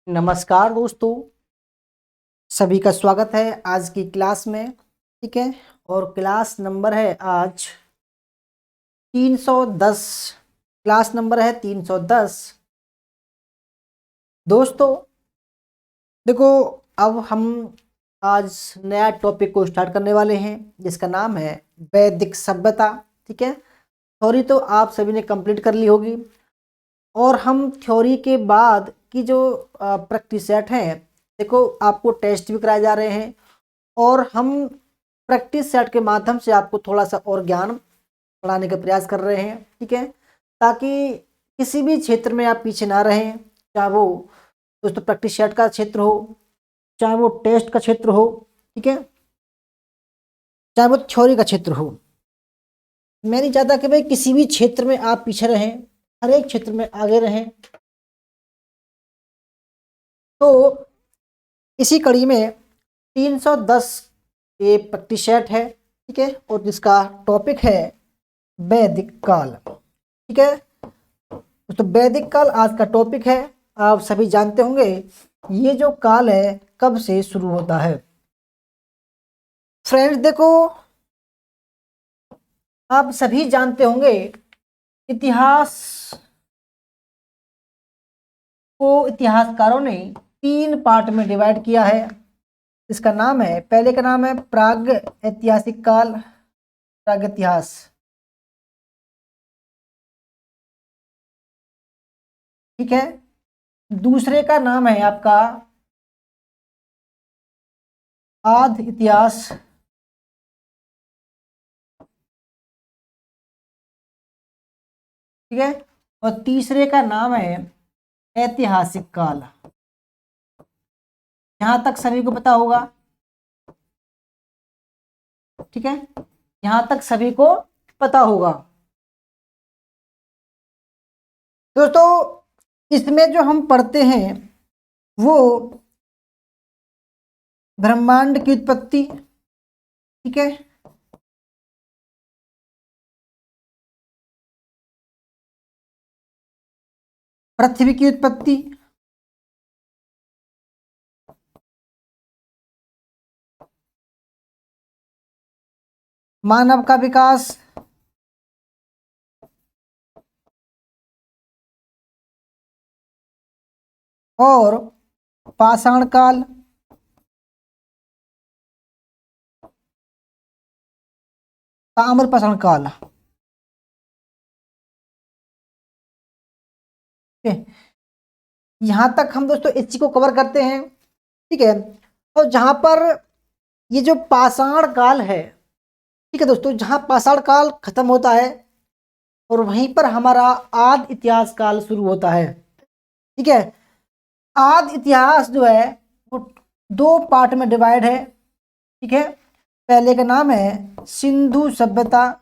नमस्कार दोस्तों, सभी का स्वागत है आज की क्लास में। ठीक है, और क्लास नंबर है आज 310। क्लास नंबर है 310। दोस्तों देखो, अब हम आज नया टॉपिक को स्टार्ट करने वाले हैं जिसका नाम है वैदिक सभ्यता। ठीक है, थ्योरी तो आप सभी ने कंप्लीट कर ली होगी, और हम थ्योरी के बाद की जो प्रैक्टिस सेट है, देखो आपको टेस्ट भी कराए जा रहे हैं, और हम प्रैक्टिस सेट के माध्यम से आपको थोड़ा सा और ज्ञान बढ़ाने का प्रयास कर रहे हैं। ठीक है, ताकि किसी भी क्षेत्र में आप पीछे ना रहें, चाहे वो दोस्तों प्रैक्टिस सेट का क्षेत्र हो, चाहे वो टेस्ट का क्षेत्र हो, ठीक है, चाहे वो थ्योरी का क्षेत्र हो। मैं नहीं चाहता कि भाई किसी भी क्षेत्र में आप पीछे रहें, हर एक क्षेत्र में आगे रहें। तो इसी कड़ी में 310 ये प्रैक्टिस सेट है। ठीक है, और जिसका टॉपिक है वैदिक काल। ठीक है, तो वैदिक काल आज का टॉपिक है। आप सभी जानते होंगे ये जो काल है कब से शुरू होता है। फ्रेंड्स देखो, आप सभी जानते होंगे इतिहास को इतिहासकारों ने 3 पार्ट में डिवाइड किया है। इसका नाम है, पहले का नाम है प्राग ऐतिहासिक काल, प्राग इतिहास। ठीक है, दूसरे का नाम है आपका आद इतिहास। ठीक है, और तीसरे का नाम है ऐतिहासिक काल। यहां तक सभी को पता होगा। ठीक है, यहां तक सभी को पता होगा। दोस्तों इसमें जो हम पढ़ते हैं वो ब्रह्मांड की उत्पत्ति, ठीक है, पृथ्वी की उत्पत्ति, मानव का विकास, और पाषाण काल, ताम्र पाषाण काल। ठीक है, यहां तक हम दोस्तों इस चीज को कवर करते हैं। ठीक है, और जहां पर ये जो पाषाण काल है, ठीक है दोस्तों, जहां पाषाण काल खत्म होता है और वहीं पर हमारा आद इतिहास काल शुरू होता है। ठीक है, आद इतिहास जो है वो 2 पार्ट में डिवाइड है। ठीक है, पहले का नाम है सिंधु सभ्यता,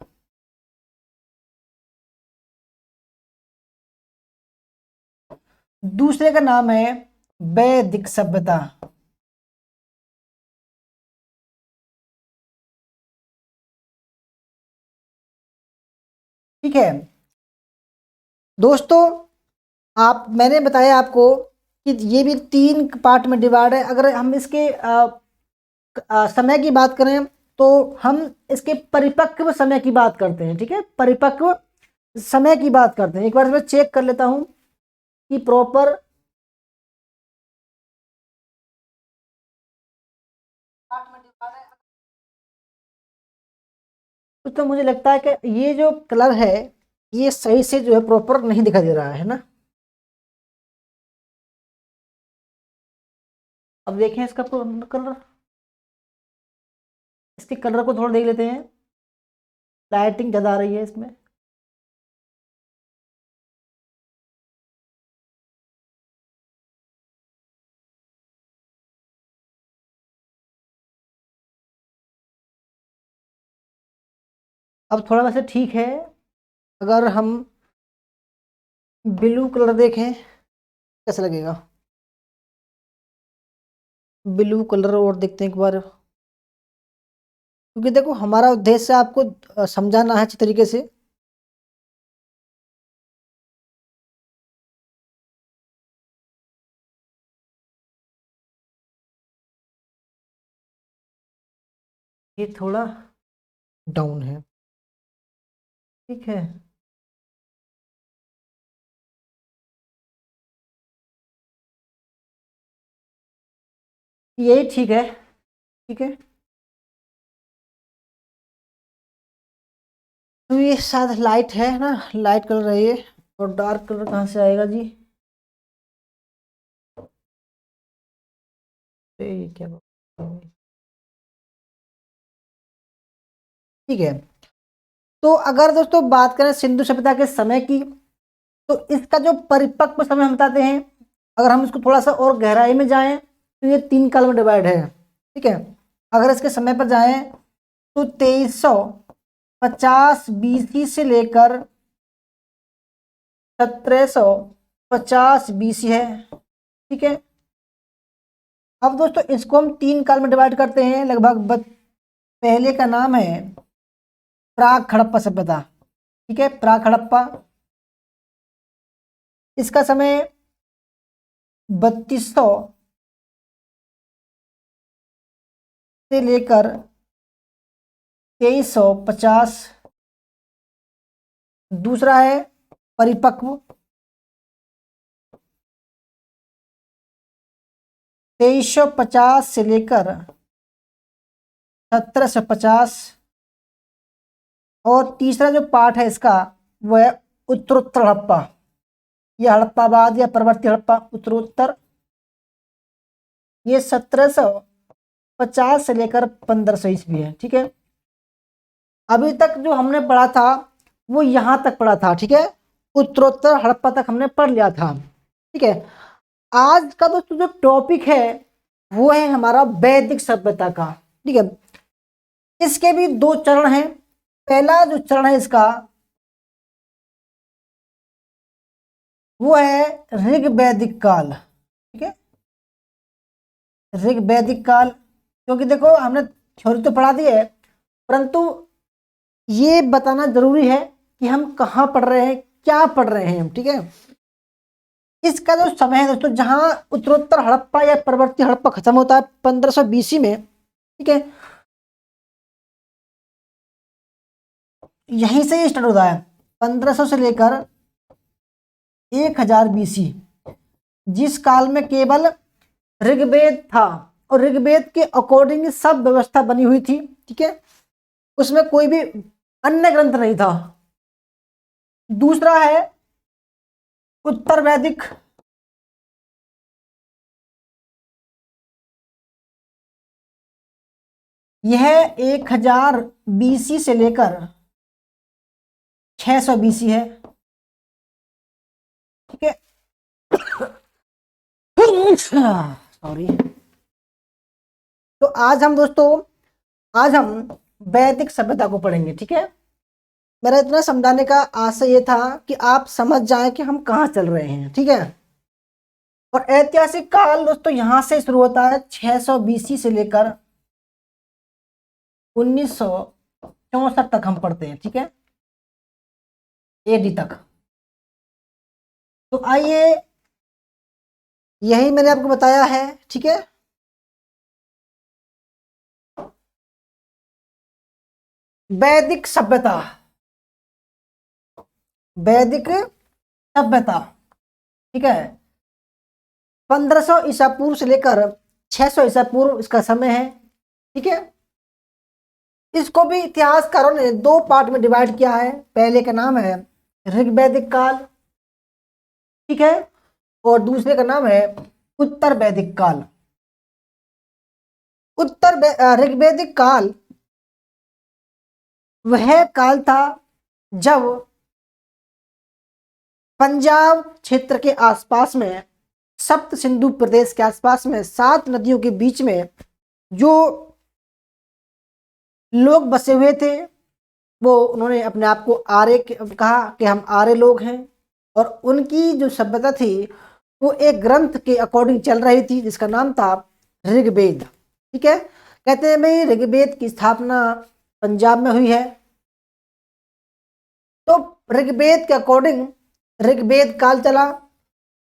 दूसरे का नाम है वैदिक सभ्यता। ठीक है दोस्तों, मैंने बताया आपको कि ये भी 3 पार्ट में डिवाइड है। अगर हम इसके समय की बात करें तो हम इसके परिपक्व समय की बात करते हैं। ठीक है, परिपक्व समय की बात करते हैं। एक बार मैं चेक कर लेता हूं कि प्रॉपर तो मुझे लगता है कि ये जो कलर है ये सही से जो है प्रॉपर नहीं दिखाई दे रहा है ना। अब देखें इसका कलर, इसके कलर को थोड़ा देख लेते हैं। लाइटिंग ज़्यादा आ रही है इसमें। अब थोड़ा वैसे ठीक है। अगर हम ब्लू कलर देखें कैसा लगेगा, ब्लू कलर और देखते हैं एक बार, क्योंकि देखो हमारा उद्देश्य आपको समझाना है अच्छी तरीके से। ये थोड़ा डाउन है, ठीक है। यही ठीक है, ठीक है। तो ये शायद लाइट है ना, लाइट कलर है ये, और डार्क कलर कहाँ से आएगा जी? ये क्या बात है? ठीक है। तो अगर दोस्तों बात करें सिंधु सभ्यता के समय की, तो इसका जो परिपक्व समय हम बताते हैं, अगर हम इसको थोड़ा सा और गहराई में जाएं तो ये 3 काल में डिवाइड है, ठीक है। अगर इसके समय पर जाएं तो 2350 बीसी से लेकर 1750 बीसी है, ठीक है। अब दोस्तों इसको हम 3 काल में डिवाइड करते हैं लगभग। पहले का नाम है प्राग हड़प्पा सभ्यता, ठीक है, प्राग हड़प्पा। इसका समय 3200 से लेकर 2350। दूसरा है परिपक्व, 2350 से लेकर 1750। और तीसरा जो पार्ट है इसका वो है उत्तरोत्तर हड़प्पा, या हड़प्पावाद या परवर्ती हड़प्पा, उत्तरोत्तर। ये 1750 से लेकर 1500 ईस्वी है, ठीक है। अभी तक जो हमने पढ़ा था वो यहाँ तक पढ़ा था, ठीक है। उत्तरोत्तर हड़प्पा तक हमने पढ़ लिया था, ठीक है। आज का दोस्तों जो टॉपिक है वो है हमारा वैदिक सभ्यता का, ठीक है। इसके भी 2 चरण हैं। पहला जो चरण है इसका वो है ऋग वैदिक काल, ठीक है। ऋग वैदिक काल, क्योंकि देखो हमने थ्योरी तो पढ़ा दी है, परंतु ये बताना जरूरी है कि हम कहाँ पढ़ रहे हैं, क्या पढ़ रहे हैं हम, ठीक है। इसका जो समय है दोस्तों, जहां उत्तरोत्तर हड़प्पा या परवर्ती हड़प्पा खत्म होता है 1500 बीसी में, ठीक है, यहीं से स्टार्ट होता है 1500 से लेकर 1000 बीसी, जिस काल में केवल ऋग्वेद था और ऋग्वेद के अकॉर्डिंग सब व्यवस्था बनी हुई थी, ठीक है। उसमें कोई भी अन्य ग्रंथ नहीं था। दूसरा है उत्तर वैदिक, यह 1000 बीसी से लेकर 600 बीसी है, ठीक है। सॉरी। तो आज हम दोस्तों, आज हम वैदिक सभ्यता को पढ़ेंगे, ठीक है। मेरा इतना समझाने का आशय ये था कि आप समझ जाएं कि हम कहाँ चल रहे हैं, ठीक है। और ऐतिहासिक काल दोस्तों यहां से शुरू होता है 600 बीसी से लेकर 1964 तक हम पढ़ते हैं, ठीक है, एडी तक। तो आइए, यही मैंने आपको बताया है, ठीक है। वैदिक सभ्यता, वैदिक सभ्यता, ठीक है, 1500 ईसा पूर्व से लेकर 600 ईसा पूर्व इसका समय है, ठीक है। इसको भी इतिहासकारों ने 2 पार्ट में डिवाइड किया है। पहले का नाम है ऋग्वैदिक काल, ठीक है, और दूसरे का नाम है उत्तर वैदिक काल। ऋग्वैदिक काल वह काल था जब पंजाब क्षेत्र के आसपास में, सप्त सिंधु प्रदेश के आसपास में 7 नदियों के बीच में जो लोग बसे हुए थे, वो उन्होंने अपने आप को आर्य कहा कि हम आर्य लोग हैं। और उनकी जो सभ्यता थी वो एक ग्रंथ के अकॉर्डिंग चल रही थी जिसका नाम था ऋग्वेद, ठीक है। कहते हैं भाई ऋग्वेद की स्थापना पंजाब में हुई है। तो ऋग्वेद के अकॉर्डिंग ऋग्वेद काल चला,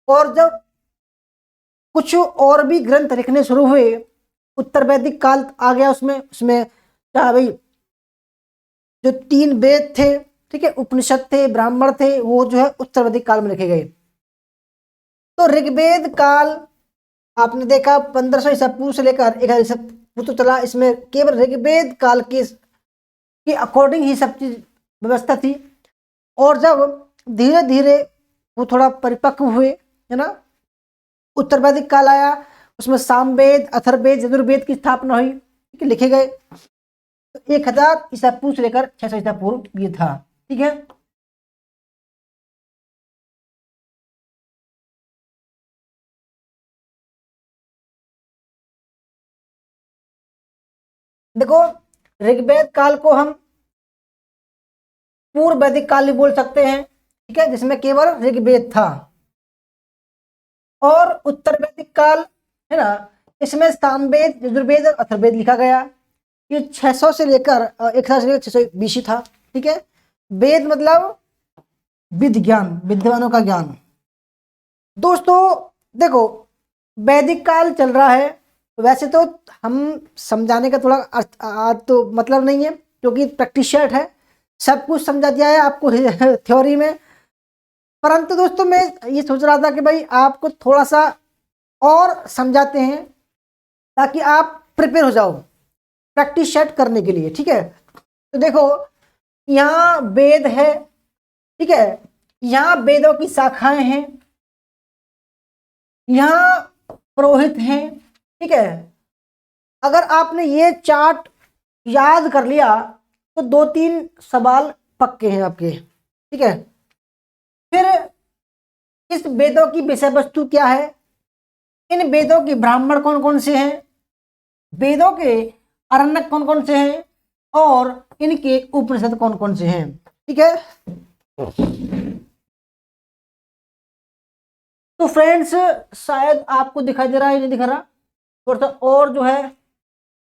और जब कुछ और भी ग्रंथ लिखने शुरू हुए उत्तर वैदिक काल आ गया, उसमें क्या भाई, जो 3 वेद थे, ठीक है, उपनिषद थे, ब्राह्मण थे, वो जो है उत्तर वैदिक काल में लिखे गए। तो ऋग्वेद काल आपने देखा 1500 ईसा पूर्व से लेकर 1000 ईसा पूर्व तो चला। इसमें केवल ऋग्वेद काल के अकॉर्डिंग ही सब चीज व्यवस्था थी। और जब धीरे धीरे वो थोड़ा परिपक्व हुए, है ना, उत्तर वैदिक काल आया, उसमें सामवेद, अथर्ववेद, यजुर्वेद की स्थापना हुई, ठीक है, लिखे गए। तो 1000 ईसा पूर्व से लेकर 600 ईसा पूर्व ये था, ठीक है। देखो, ऋग्वेद काल को हम पूर्व वैदिक काल भी बोल सकते हैं, ठीक है, जिसमें केवल ऋग्वेद था। और उत्तर वैदिक काल, है ना, इसमें सामवेद, यजुर्वेद और अथर्ववेद लिखा गया। ये 600 से लेकर 1000 से लेकर 600 बीसी था, ठीक है। वेद मतलब विद ज्ञान, विद्वानों का ज्ञान। दोस्तों देखो, वैदिक काल चल रहा है, वैसे तो हम समझाने का थोड़ा तो मतलब नहीं है, क्योंकि प्रैक्टिस है, सब कुछ समझा दिया है आपको थ्योरी में। परंतु दोस्तों मैं ये सोच रहा था कि भाई आपको थोड़ा सा और समझाते हैं, ताकि आप प्रिपेयर हो जाओ प्रैक्टिस सेट करने के लिए, ठीक है। तो देखो, यहाँ वेद है, ठीक है, यहाँ वेदों की शाखाएं हैं, यहाँ पुरोहित हैं, ठीक है। अगर आपने ये चार्ट याद कर लिया तो 2-3 सवाल पक्के हैं आपके, ठीक है। फिर इस वेदों की विषय वस्तु क्या है, इन वेदों के ब्राह्मण कौन कौन से हैं, वेदों के अरण्यक कौन कौन से हैं, और इनके उपनिषद कौन कौन से हैं, ठीक है। तो फ्रेंड्स, शायद आपको दिखाई दे रहा है, नहीं दिखा रहा, थोड़ा सा और जो है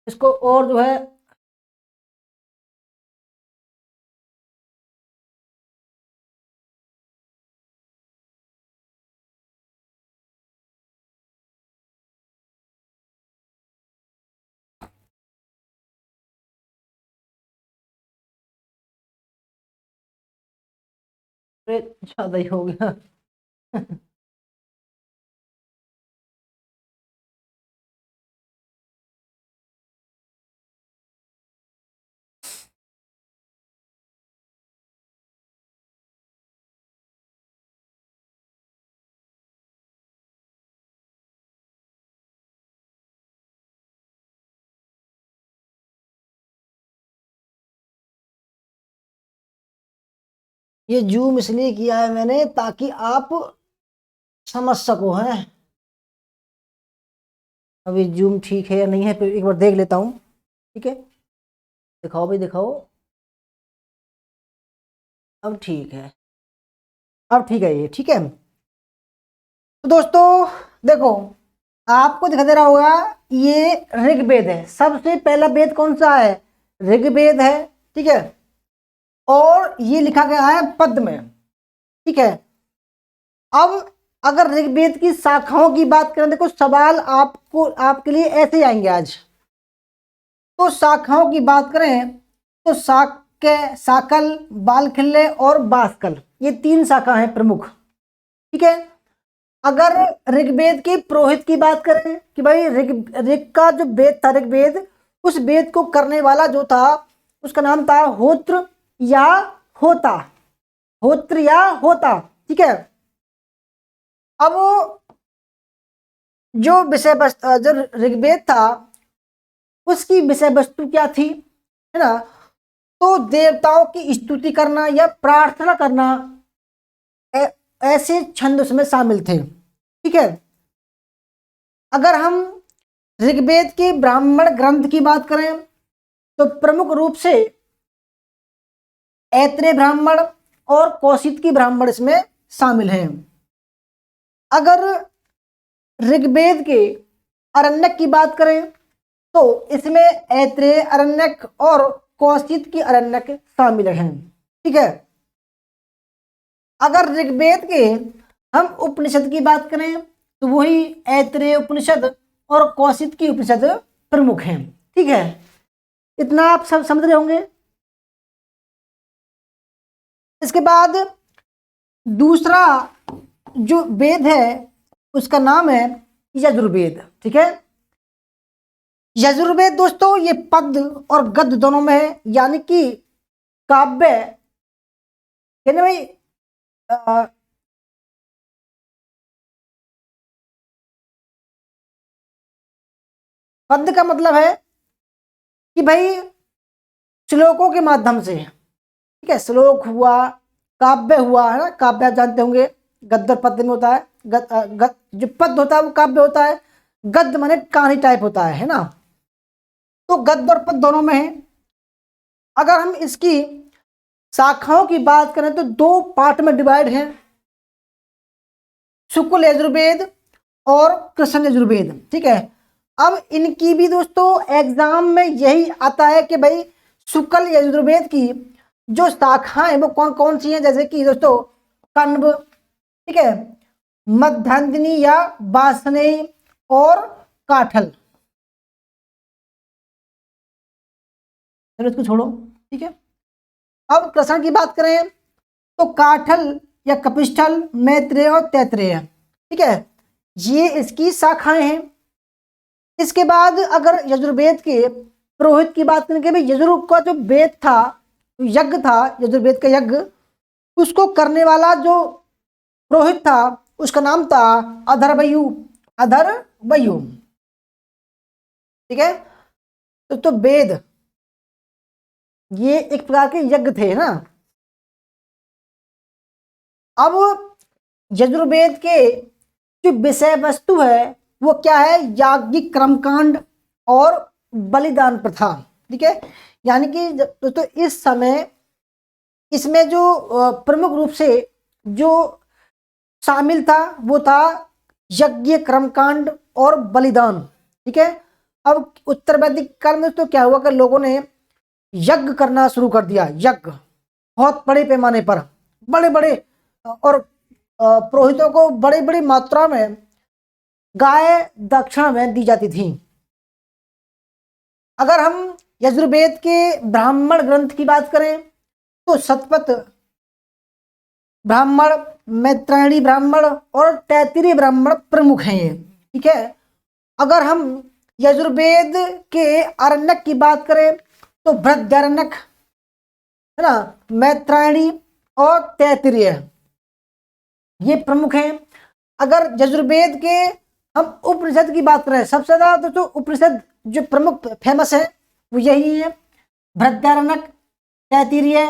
इसको और जो है ज्यादा ही हो गया ये जूम इसलिए किया है मैंने ताकि आप समझ सको, है। अभी जूम ठीक है या नहीं है, फिर एक बार देख लेता हूँ, ठीक है। दिखाओ भाई, दिखाओ, अब ठीक है, अब ठीक है, ये ठीक है। तो दोस्तों देखो, आपको दिखा दे रहा होगा, ये ऋग्वेद है, सबसे पहला वेद कौन सा है, ऋग्वेद है, ठीक है। और ये लिखा गया है पद में, ठीक है। अब अगर ऋग्वेद की शाखाओं की बात करें, देखो सवाल आपको आपके लिए ऐसे ही आएंगे आज। तो शाखाओं की बात करें तो शाक्य, शाकल, बालखिल्य और बाष्कल, ये 3 शाखा हैं प्रमुख, ठीक है। अगर ऋग्वेद के पुरोहित की बात करें कि भाई ऋग का जो वेद था ऋग्वेद, उस वेद को करने वाला जो था उसका नाम था होत्र या होता, होत्र या होता, ठीक है। अब जो विषय वस्तु, जो ऋग्वेद था उसकी विषय वस्तु क्या थी, है ना, तो देवताओं की स्तुति करना या प्रार्थना करना, ऐसे छंद उसमें शामिल थे, ठीक है। अगर हम ऋग्वेद के ब्राह्मण ग्रंथ की बात करें तो प्रमुख रूप से ऐत्रेय ब्राह्मण और कौशिकी ब्राह्मण इसमें शामिल हैं। अगर ऋग्वेद के अरण्यक की बात करें तो इसमें ऐत्रेय अरण्यक और कौशिकी अरण्यक शामिल हैं, ठीक है। अगर ऋग्वेद के हम उपनिषद की बात करें तो वही ऐत्रेय उपनिषद और कौशिकी उपनिषद प्रमुख हैं, ठीक है। इतना आप सब समझ रहे होंगे। इसके बाद दूसरा जो वेद है उसका नाम है यजुर्वेद। ठीक है, यजुर्वेद दोस्तों ये पद्य और गद्य दोनों में है, यानी कि काव्य यानी भाई पद्य का मतलब है कि भाई श्लोकों के माध्यम से, ठीक है, श्लोक हुआ, काव्य हुआ, है ना, काव्य आप जानते होंगे गद्य और पद्य में होता है। जो पद्य होता है वो काव्य होता है, गद्य माने कहानी टाइप होता है ना। तो गद्य और पद्य दोनों में है। अगर हम इसकी शाखाओं की बात करें तो दो पार्ट में डिवाइड है, शुक्ल यजुर्वेद और कृष्ण यजुर्वेद। ठीक है, अब इनकी भी दोस्तों एग्जाम में यही आता है कि भाई शुक्ल यजुर्वेद की जो शाखाएं वो कौन कौन सी हैं, जैसे कि दोस्तों कण्व, ठीक है, मध्यांजनी या वासनेयी और काठल। चलो इसको छोड़ो, ठीक है। अब कृष्ण की बात करें तो काठल या कपिष्ठल, मैत्रेय और तैत्रेय, ठीक है, ये इसकी शाखाएं हैं। इसके बाद अगर यजुर्वेद के पुरोहित की बात करें कि भाई यजुर्वेद का जो वेद था, यज्ञ था, यजुर्वेद का यज्ञ, उसको करने वाला जो पुरोहित था उसका नाम था अधर्वयु, अधर्वयु। ठीक है, तो वेद ये एक प्रकार के यज्ञ थे ना। अब यजुर्वेद के जो विषय वस्तु है वो क्या है, याज्ञिक कर्मकांड और बलिदान प्रथा। ठीक है, यानी कि दोस्तों इस समय इसमें जो प्रमुख रूप से जो शामिल था वो था यज्ञ कर्मकांड और बलिदान। ठीक है, अब उत्तर वैदिक काल में तो क्या हुआ कि लोगों ने यज्ञ करना शुरू कर दिया, यज्ञ बहुत बड़े पैमाने पर, बड़े बड़े, और पुरोहितों को बड़ी बड़ी मात्रा में गाय दक्षिणा में दी जाती थी। अगर हम यजुर्वेद के ब्राह्मण ग्रंथ की बात करें तो शतपथ ब्राह्मण, मैत्रायणी ब्राह्मण और तैत्तिरीय ब्राह्मण प्रमुख हैं। ठीक है, अगर हम यजुर्वेद के आरण्यक की बात करें तो बृहदारण्यक, है ना, मैत्रायणी और तैत्तिरीय, ये प्रमुख हैं। अगर यजुर्वेद के हम उपनिषद की बात करें, सबसे ज्यादा दोस्तों उपनिषद जो प्रमुख फेमस है वो यही है, बृहदारण्यक, तैत्तिरीय,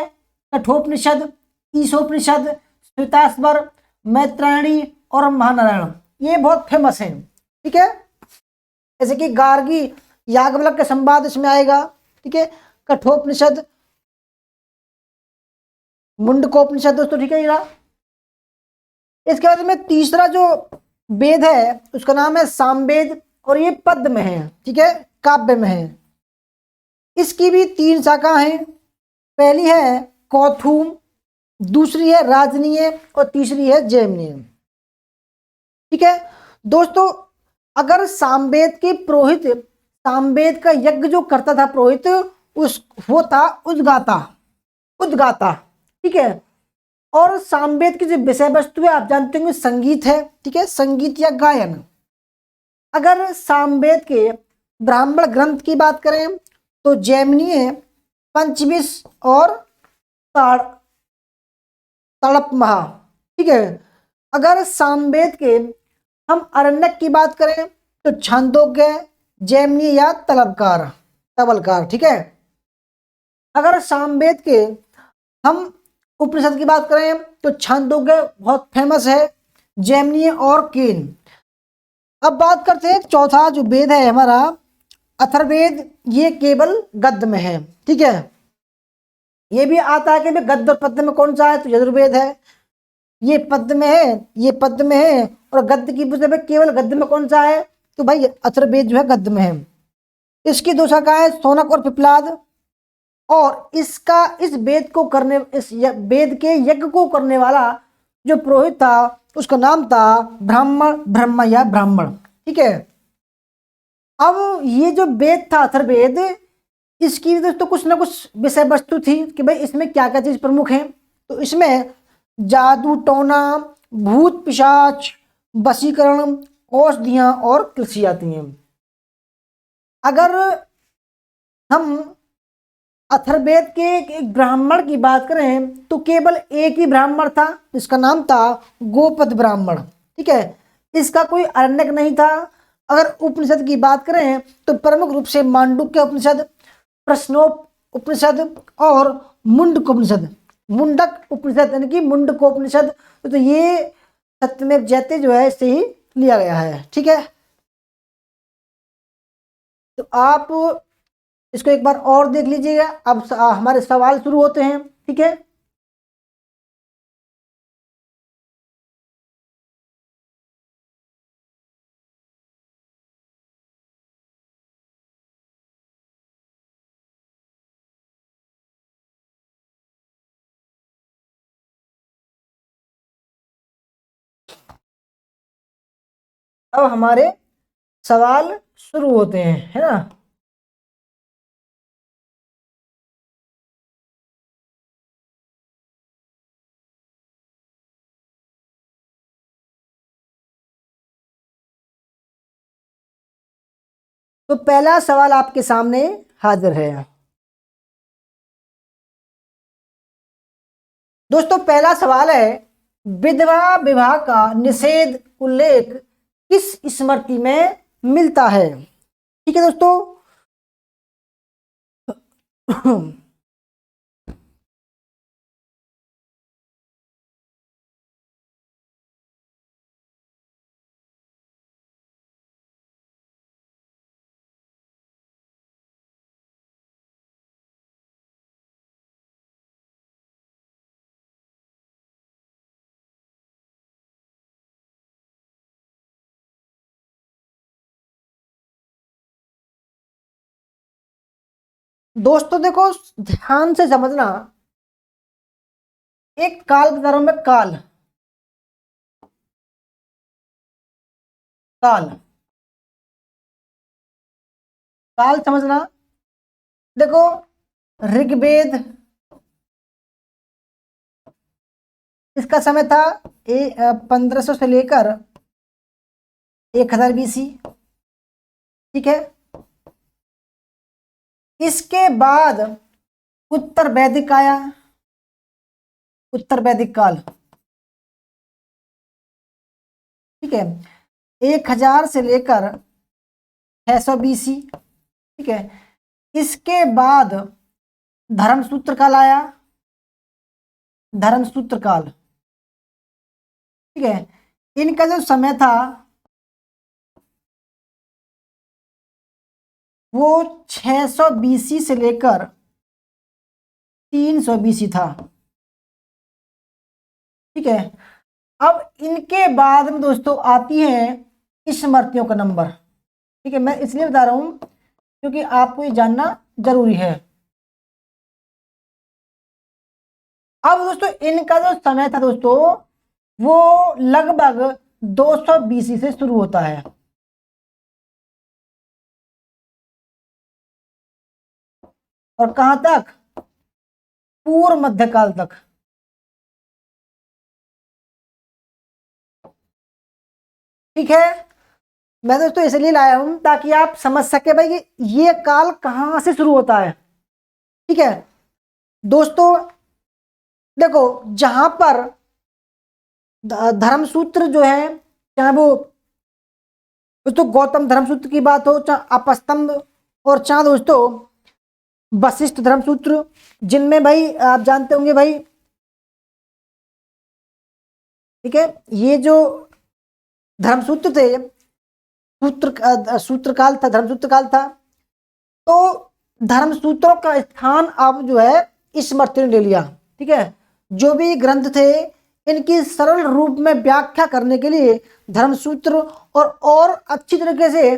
कठोपनिषद, ईशोपनिषद, श्वेताश्वर, मैत्रायणी और महानारायण, ये बहुत फेमस हैं। ठीक है, जैसे कि गार्गी याज्ञवल्क्य के संवाद इसमें आएगा। ठीक है, कठोपनिषद, मुंडकोपनिषद दोस्तों, ठीक है। इसके बाद में तीसरा जो वेद है उसका नाम है सामवेद, और ये पद्य में है, ठीक है, काव्य में है। इसकी भी तीन शाखा हैं, पहली है कौथुम, दूसरी है राजनीय और तीसरी है जैमिनीय। ठीक है दोस्तों, अगर सामवेद के पुरोहित, सामवेद का यज्ञ जो करता था पुरोहित, वो था उद्गाता, उद्गाता। ठीक है, और सामवेद की जो विषय वस्तु है आप जानते होंगे संगीत है। ठीक है, संगीत या गायन। अगर सामवेद के ब्राह्मण ग्रंथ की बात करें तो जैमिनीय, पंचविश और ताड़पमहा। ठीक है, अगर सामवेद के हम आरण्यक की बात करें तो छांदोग्य, जैमिनीय या तवलकार। ठीक है, अगर सामवेद के हम उपनिषद की बात करें तो छांदोग्य बहुत फेमस है, जैमिनीय और केन। अब बात करते हैं चौथा जो वेद है हमारा अथर्ववेद, ये केवल गद्य में है। ठीक है, ये भी आता है कि गद्य और पद्य में कौन सा है, तो यजुर्वेद है। ये पद्य में है, ये पद्य में है, और गद्य की पूछे केवल गद्य में कौन सा है, तो भाई अथर्ववेद जो है गद्य में है। इसकी दो शाखाएं शौनक और पिप्लाद, और इसका इस वेद को करने, इस वेद के यज्ञ को करने वाला जो पुरोहित था उसका नाम था ब्राह्मण, ब्रह्म या ब्राह्मण। ठीक है, अब ये जो वेद था अथर्ववेद, इसकी दोस्तों कुछ ना कुछ विषय वस्तु थी कि भाई इसमें क्या क्या चीज प्रमुख है। तो इसमें जादू टोना, भूत पिशाच, वशीकरण, औषधियां और कृषि आती हैं। अगर हम अथर्ववेद के एक ब्राह्मण की बात करें तो केवल एक ही ब्राह्मण था जिसका नाम था गोपद ब्राह्मण। ठीक है, इसका कोई अरण्यक नहीं था। अगर उपनिषद की बात करें तो प्रमुख रूप से मांडुक्य उपनिषद, प्रश्नोप उपनिषद और मुंडक उपनिषद, मुंडक उपनिषद यानी कि मुंडकोपनिषद, तो ये सत्यमेव जयते जो है इससे ही लिया गया है। ठीक है, तो आप इसको एक बार और देख लीजिएगा। अब हमारे सवाल शुरू होते हैं। ठीक है, अब हमारे सवाल शुरू होते हैं, है ना। तो पहला सवाल आपके सामने हाजिर है। दोस्तों पहला सवाल है, विधवा विवाह का निषेध उल्लेख किस स्मृति में मिलता है। ठीक है दोस्तों, दोस्तों देखो ध्यान से समझना, एक काल बता रहा हूं मैं, काल काल काल समझना। देखो ऋग्वेद इसका समय था 1500 से लेकर 1000 BC। ठीक है, इसके बाद उत्तर वैदिक आया, उत्तर वैदिक काल। ठीक है, 1000 से लेकर 600 BC। ठीक है, इसके बाद धर्मसूत्र काल आया, धर्मसूत्र काल। ठीक है, इनका जो समय था वो 600 BC से लेकर 300 BC था। ठीक है, अब इनके बाद में दोस्तों आती है स्मृतियों का नंबर। ठीक है, मैं इसलिए बता रहा हूं क्योंकि आपको ये जानना जरूरी है। अब दोस्तों इनका जो समय था दोस्तों वो लगभग 200 BC से शुरू होता है और कहां तक, पूर्व मध्यकाल तक। ठीक है, मैं दोस्तों इसलिए लाया हूं ताकि आप समझ सके भाई ये काल कहां से शुरू होता है। ठीक है दोस्तों, देखो जहां पर धर्मसूत्र जो है, चाहे वो दोस्तों गौतम धर्मसूत्र की बात हो, चाहे अपस्तंभ, और चाहे दोस्तों वशिष्ठ धर्मसूत्र, जिनमें भाई आप जानते होंगे भाई। ठीक है, ये जो धर्मसूत्र थे, सूत्रकाल था, धर्मसूत्र काल था। तो धर्मसूत्रों का स्थान अब जो है स्मृति ने ले लिया। ठीक है, जो भी ग्रंथ थे इनकी सरल रूप में व्याख्या करने के लिए धर्मसूत्र और अच्छी तरीके से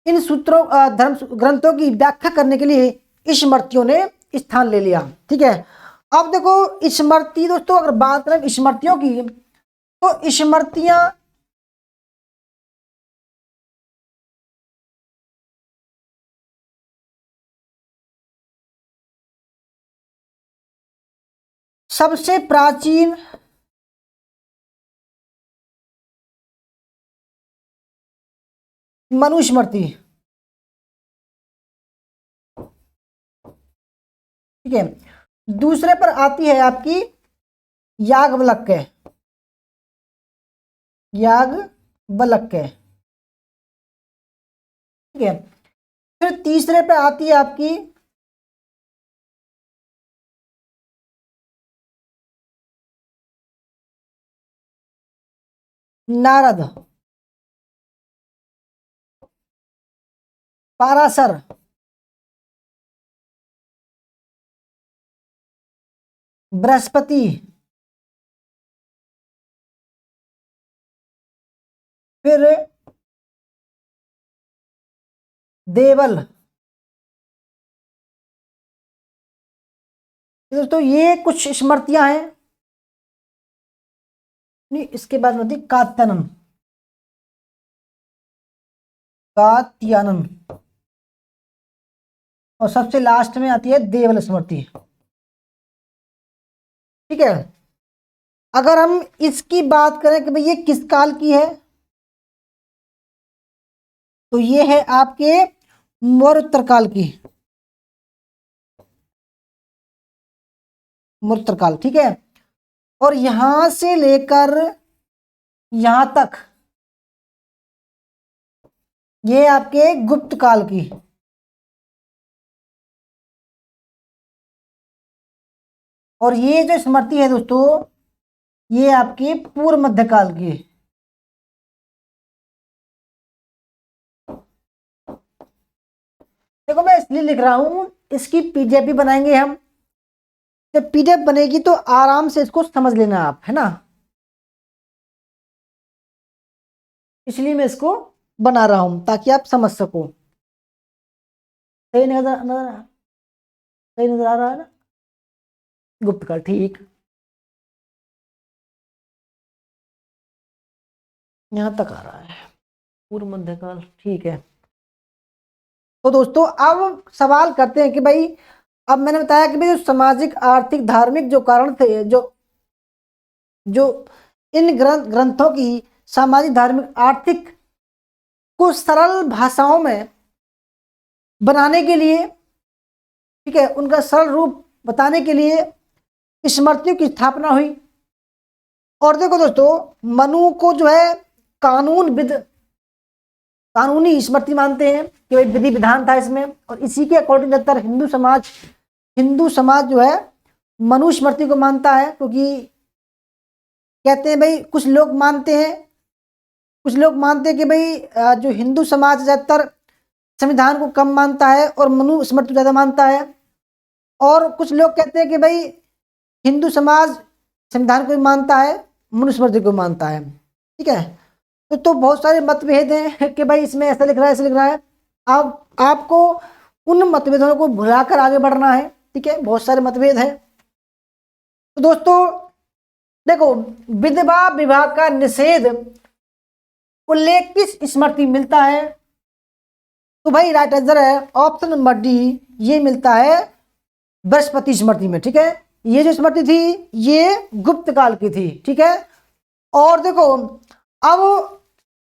इन सूत्रों धर्म ग्रंथों की व्याख्या करने के लिए स्मृतियों ने स्थान ले लिया। ठीक है, अब देखो स्मृति दोस्तों, अगर बात करें स्मृतियों की तो स्मृतियां सबसे प्राचीन मनुस्मृति, ठीक है। दूसरे पर आती है आपकी याज्ञवल्क्य, याज्ञवल्क्य, ठीक है। फिर तीसरे पे आती है आपकी नारद, पाराशर, बृहस्पति, फिर देवल। दोस्तों ये कुछ स्मृतियां हैं। नहीं, इसके बाद होती कात्यायन, कात्यायन, और सबसे लास्ट में आती है देवल स्मृति, ठीक है। अगर हम इसकी बात करें कि भाई ये किस काल की है, तो ये है आपके मौर्योत्तर काल की, मौर्योत्तर काल, ठीक है। और यहां से लेकर यहां तक ये आपके गुप्त काल की, और ये जो स्मृति है दोस्तों ये आपकी पूर्व मध्यकाल की। देखो मैं इसलिए लिख रहा हूं, इसकी पीडीएफ भी बनाएंगे हम। जब पीडीएफ बनेगी तो आराम से इसको समझ लेना आप, है ना। इसलिए मैं इसको बना रहा हूं ताकि आप समझ सको। सही सही नजर आ रहा है ना, गुप्त काल, ठीक। यहां तक आ रहा है पूर्व मध्यकाल, ठीक है। तो दोस्तों अब सवाल करते हैं कि भाई, अब मैंने बताया कि भाई जो सामाजिक आर्थिक धार्मिक जो कारण थे, जो जो इन ग्रंथों की सामाजिक धार्मिक आर्थिक को सरल भाषाओं में बनाने के लिए, ठीक है, उनका सरल रूप बताने के लिए स्मृतियों की स्थापना हुई। और देखो दोस्तों, मनु को जो है कानूनी स्मृति मानते हैं कि भाई विधि विधान था इसमें, और इसी के अकॉर्डिंग ज्यादातर हिंदू समाज जो है मनुस्मृति को मानता है। क्योंकि कहते हैं भाई, कुछ लोग मानते हैं कि भाई जो हिंदू समाज ज्यादातर संविधान को कम मानता है और मनुस्मृति ज्यादा मानता है, और कुछ लोग कहते हैं कि भाई हिंदू समाज संविधान को भी मानता है, मनुस्मृति को मानता है, ठीक है। तो बहुत सारे मतभेद हैं कि भाई इसमें ऐसा लिख रहा है, ऐसा लिख रहा है। अब आपको उन मतभेदों को भुलाकर आगे बढ़ना है, ठीक है। बहुत सारे मतभेद हैं। तो दोस्तों देखो, विधवा विवाह का निषेध उल्लेख किस स्मृति मिलता है? तो भाई राइट आंसर है ऑप्शन नंबर डी, ये मिलता है बृहस्पति स्मृति में, ठीक है। ये जो स्मृति थी ये गुप्त काल की थी, ठीक है। और देखो, अब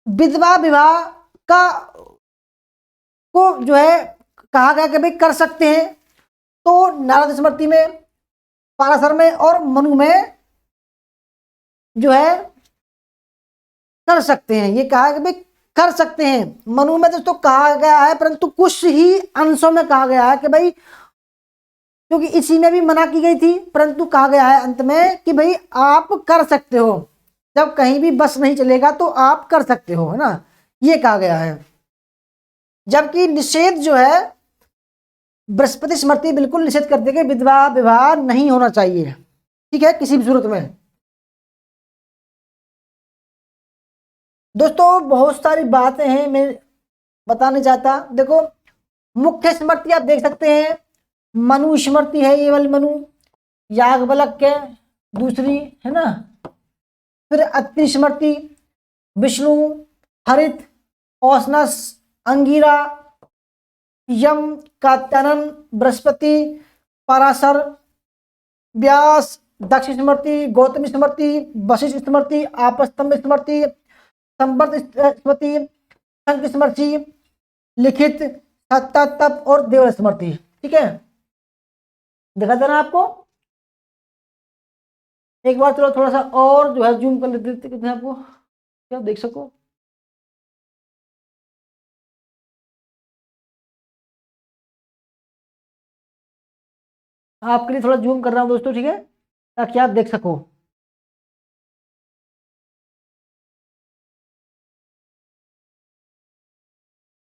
विधवा विवाह का को जो है कहा गया कि भाई कर सकते हैं, तो नारद स्मृति में, पाराशर में और मनु में जो है कर सकते हैं। ये कहा कि भाई कर सकते हैं। मनु में तो कहा गया है, परंतु कुछ ही अंशों में कहा गया है कि भाई, क्योंकि इसी में भी मना की गई थी, परंतु कहा गया है अंत में कि भाई आप कर सकते हो, जब कहीं भी बस नहीं चलेगा तो आप कर सकते हो, है ना, ये कहा गया है। जबकि निषेध जो है, बृहस्पति स्मृति बिल्कुल निषेध करते कि विधवा विवाह नहीं होना चाहिए, ठीक है, किसी भी सूरत में। दोस्तों बहुत सारी बातें हैं, मैं बताने चाहता। देखो मुख्य स्मृति आप देख सकते हैं, मनु स्मृति है, ये वाली मनु, याज्ञवल्क्य दूसरी, है ना। फिर अत्रि स्मृति, विष्णु, हरित, औसनस, अंगिरा, यम, कात्यायन, बृहस्पति, पराशर, व्यास, दक्ष स्मृति, गौतम स्मृति, वशिष्ठ स्मृति, आपस्तंभ स्मृति, संवर्त स्मृति, शंख स्मृति, लिखित, सत्ता तप और देवल स्मृति। ठीक है, दिखा देना आपको। एक बार चलो थोड़ा सा और जो है जूम कर लेते कितने आपको क्या देख सको। आपके लिए थोड़ा जूम कर रहा हूं दोस्तों, ठीक है, ताकि आप देख सको।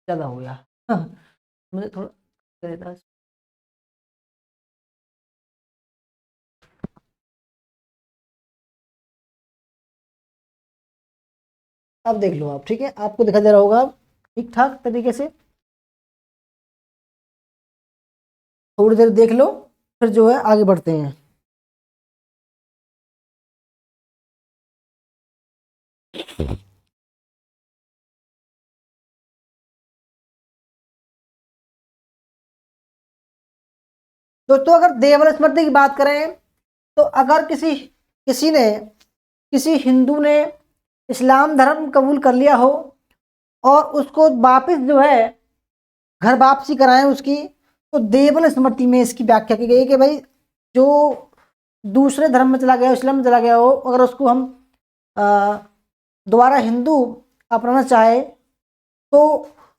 ज्यादा हो गया। हाँ, मुझे थोड़ा देता है। अब देख लो आप, ठीक है, आपको दिखा दे रहा होगा ठीक ठाक तरीके से। थोड़ी देर देख लो, फिर जो है आगे बढ़ते हैं। दोस्तों अगर देवल स्मृति की बात करें तो अगर किसी किसी ने किसी हिंदू ने इस्लाम धर्म कबूल कर लिया हो और उसको वापस जो है घर वापसी कराएं उसकी, तो देवल स्मृति में इसकी व्याख्या की गई है कि भाई जो दूसरे धर्म में चला गया, इस्लाम में चला गया हो, अगर उसको हम दोबारा हिंदू अपनाना चाहे तो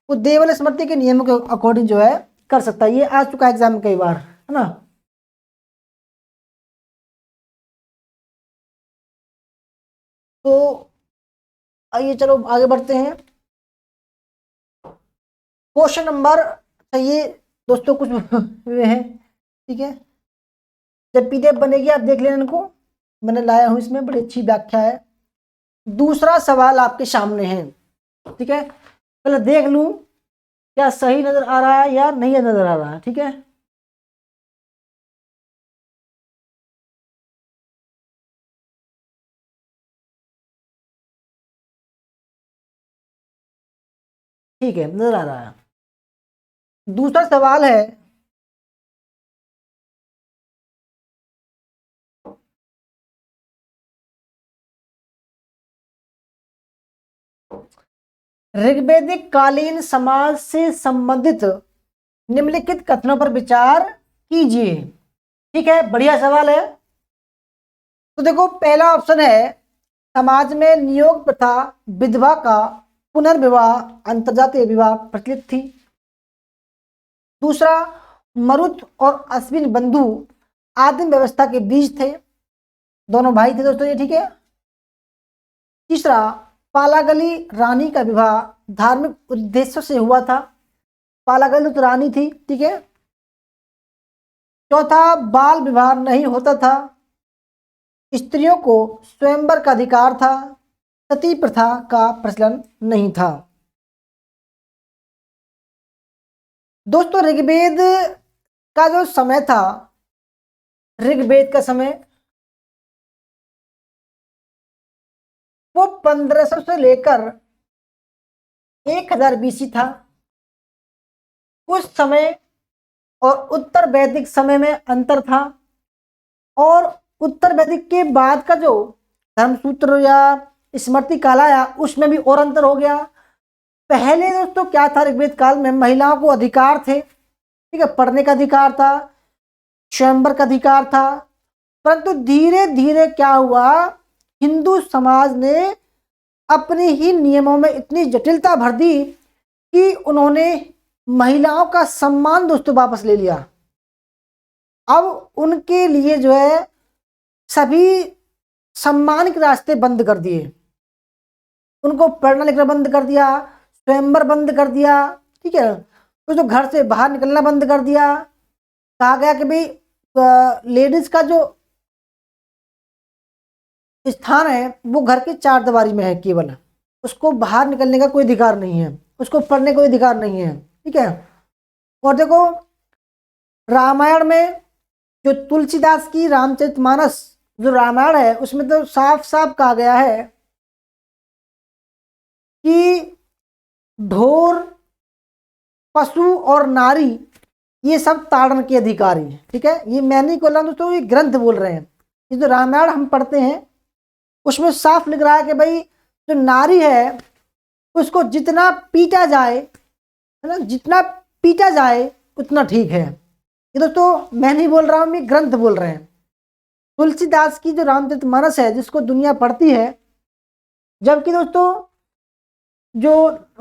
वो देवल स्मृति के नियमों के अकॉर्डिंग जो है कर सकता है। ये आ चुका है एग्जाम में कई बार, है ना। तो आइए चलो आगे बढ़ते हैं। क्वेश्चन नंबर, ये दोस्तों कुछ हुए हैं, ठीक है, जब पीडीएफ बनेगी आप देख लेना इनको, मैंने लाया हूं, इसमें बड़ी अच्छी व्याख्या है। दूसरा सवाल आपके सामने है, ठीक है, पहले देख लूं क्या सही नजर आ रहा है या नहीं नजर आ रहा है। ठीक है, ठीक है, नजर आ रहा है। दूसरा सवाल है, ऋग्वैदिक कालीन समाज से संबंधित निम्नलिखित कथनों पर विचार कीजिए। ठीक है, बढ़िया सवाल है। तो देखो पहला ऑप्शन है, समाज में नियोग प्रथा, विधवा का पुनर्विवाह, अंतर्जातीय विवाह प्रचलित थी। दूसरा, मरुत और अश्विन बंधु आदिम व्यवस्था के बीज थे, दोनों भाई थे दोस्तों ये, ठीक है। तीसरा, पालागली रानी का विवाह धार्मिक उद्देश्यों से हुआ था, पालागली तो रानी थी, ठीक है। चौथा, बाल विवाह नहीं होता था, स्त्रियों को स्वयंवर का अधिकार था, सती प्रथा का प्रचलन नहीं था। दोस्तों ऋग्वेद का जो समय था, ऋग्वेद का समय वो 1500 से लेकर 1000 बीसी था। उस समय और उत्तर वैदिक समय में अंतर था, और उत्तर वैदिक के बाद का जो धर्मसूत्र या स्मृति काल आया उसमें भी और अंतर हो गया। पहले दोस्तों क्या था, ऋग्वेद काल में महिलाओं को अधिकार थे, ठीक है, पढ़ने का अधिकार था, स्वयंवर का अधिकार था, परंतु धीरे धीरे क्या हुआ, हिंदू समाज ने अपने ही नियमों में इतनी जटिलता भर दी कि उन्होंने महिलाओं का सम्मान दोस्तों वापस ले लिया। अब उनके लिए जो है सभी सम्मान के रास्ते बंद कर दिए, उनको पढ़ना लिखना बंद कर दिया, स्वयंवर बंद कर दिया, ठीक है, तो जो घर से बाहर निकलना बंद कर दिया। कहा गया कि भाई लेडीज का जो स्थान है वो घर की चार दीवारी में है केवल, उसको बाहर निकलने का कोई अधिकार नहीं है, उसको पढ़ने का कोई अधिकार नहीं है, ठीक है। और देखो रामायण में जो तुलसीदास की रामचरितमानस जो रामायण है उसमें तो साफ साफ कहा गया है कि ढोर, पशु और नारी ये सब ताड़न के अधिकारी हैं, ठीक है। ये मैं नहीं बोल रहा हूं दोस्तों, ये ग्रंथ बोल रहे हैं, ये जो रामायण हम पढ़ते हैं उसमें साफ लिख रहा है कि भाई जो नारी है उसको जितना पीटा जाए, है ना, जितना पीटा जाए उतना ठीक है। ये दोस्तों मैं नहीं बोल रहा हूँ, ये ग्रंथ बोल रहे हैं। तुलसीदास की जो रामचरितमानस है जिसको दुनिया पढ़ती है, जबकि दोस्तों जो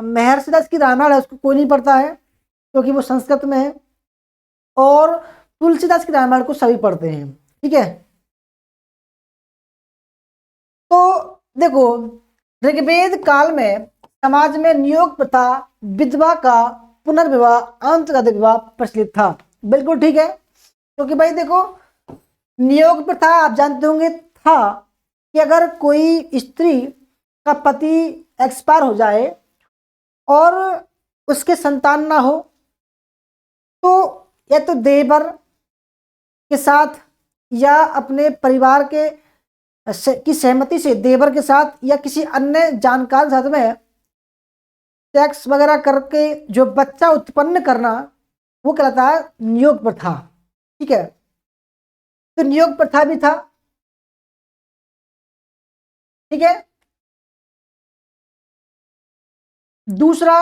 महर्षि दास की रामायण है उसको कोई नहीं पढ़ता है क्योंकि वो संस्कृत में है, और तुलसीदास की रामायण को सभी पढ़ते हैं। ठीक है, तो देखो ऋग्वेद काल में समाज में नियोग प्रथा, विधवा का पुनर्विवाह, आंतरिक विवाह प्रचलित था। बिल्कुल ठीक है, क्योंकि भाई देखो नियोग प्रथा आप जानते होंगे था कि अगर कोई स्त्री का पति एक्सपायर हो जाए और उसके संतान ना हो तो या तो देवर के साथ या अपने परिवार के की सहमति से देवर के साथ या किसी अन्य जानकार के साथ में सेक्स वगैरह करके जो बच्चा उत्पन्न करना वो कहलाता है नियोग प्रथा। ठीक है, तो नियोग प्रथा भी था। ठीक है, दूसरा,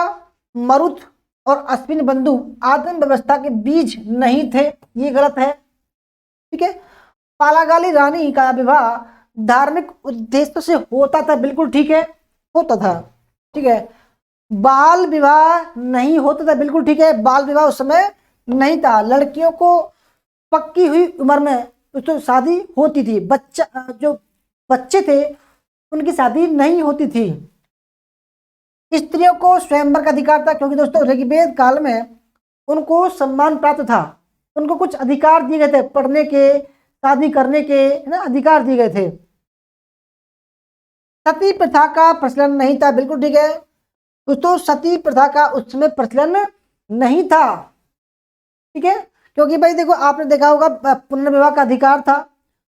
मरुत और अश्विन बंधु आदिम व्यवस्था के बीज नहीं थे, ये गलत है। ठीक है, पालागाली रानी का विवाह धार्मिक उद्देश्य से होता था, बिल्कुल ठीक है, होता था। ठीक है, बाल विवाह नहीं होता था, बिल्कुल ठीक है, बाल विवाह उस समय नहीं था। लड़कियों को पक्की हुई उम्र में तो शादी होती थी, बच्चा जो बच्चे थे उनकी शादी नहीं होती थी। स्त्रियों को स्वयंवर का अधिकार था, क्योंकि दोस्तों ऋग्वेद काल में उनको सम्मान प्राप्त था, उनको कुछ अधिकार दिए गए थे, पढ़ने के, शादी करने के, है ना, अधिकार दिए गए थे। सती प्रथा का प्रचलन नहीं था, बिल्कुल ठीक है दोस्तों, सती प्रथा का उस समय प्रचलन नहीं था। ठीक है, क्योंकि भाई देखो आपने देखा होगा पुनर्विवाह का अधिकार था,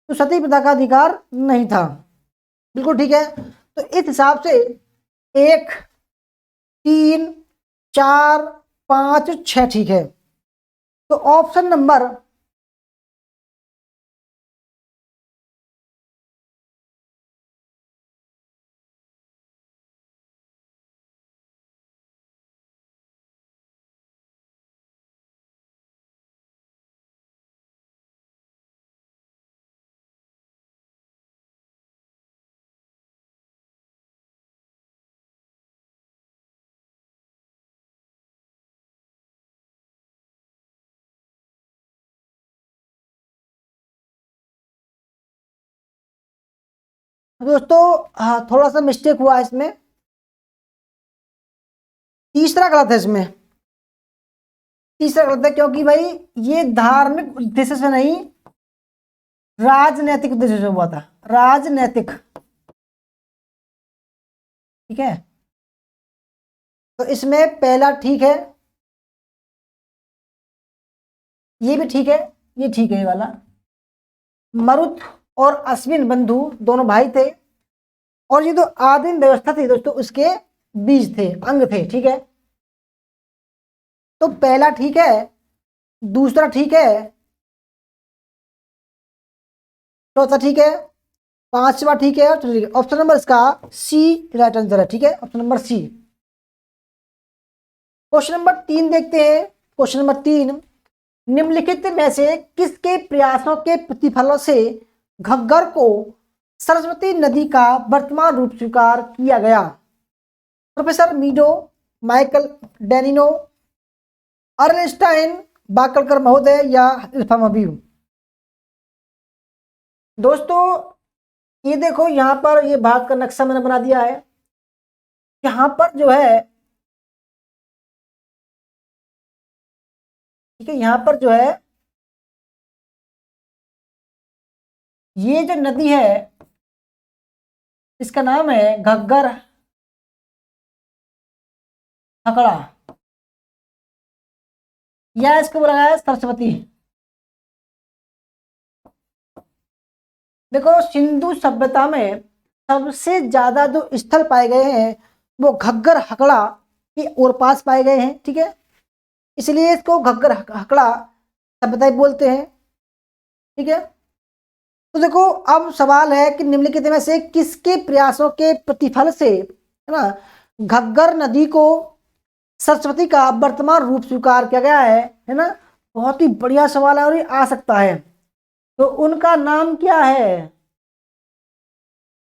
तो सती प्रथा का अधिकार नहीं था। बिल्कुल ठीक है, तो इस हिसाब से 1, 3, 4, 5, 6 ठीक है। तो ऑप्शन नंबर दोस्तों हाँ थोड़ा सा मिस्टेक हुआ इसमें, तीसरा गलत है इसमें, तीसरा गलत है, क्योंकि भाई ये धार्मिक उद्देश्य से नहीं, राजनैतिक उद्देश्य से हुआ था, राजनैतिक। ठीक है, तो इसमें पहला ठीक है, ये भी ठीक है, ये ठीक है, ये वाला। मरुत और अश्विन बंधु दोनों भाई थे, और ये जो आदिम व्यवस्था थी दोस्तों उसके बीज थे, अंग थे। ठीक है, तो पहला ठीक है, दूसरा ठीक है, चौथा ठीक है, पांचवा ठीक है, और ठीक है। ऑप्शन नंबर इसका सी राइट आंसर है। ठीक है, option number C. Question number 3 देखते हैं। क्वेश्चन नंबर 3, निम्नलिखित में से किसके प्रयासों के प्रतिफलों से घग्गर को सरस्वती नदी का वर्तमान रूप स्वीकार किया गया? प्रोफेसर मीडो, माइकल डेनिनो, अर्नस्टाइन बाकलकर महोदय या इल्फामाबीव? दोस्तों ये देखो यहाँ पर ये भारत का नक्शा मैंने बना दिया है, यहाँ पर जो है, ठीक है, यहाँ पर जो है ये जो नदी है इसका नाम है घग्गर हकड़ा, या इसको बोला गया है सरस्वती। देखो सिंधु सभ्यता में सबसे ज्यादा जो स्थल पाए गए हैं वो घग्गर हकड़ा के ओर पास पाए गए हैं। ठीक है, इसलिए इसको घग्गर हकड़ा सभ्यता बोलते हैं। ठीक है, तो देखो अब सवाल है कि निम्नलिखित में से किसके प्रयासों के प्रतिफल से, है ना, घग्गर नदी को सरस्वती का वर्तमान रूप स्वीकार किया गया है ना। बहुत ही बढ़िया सवाल है और ये आ सकता है। तो उनका नाम क्या है?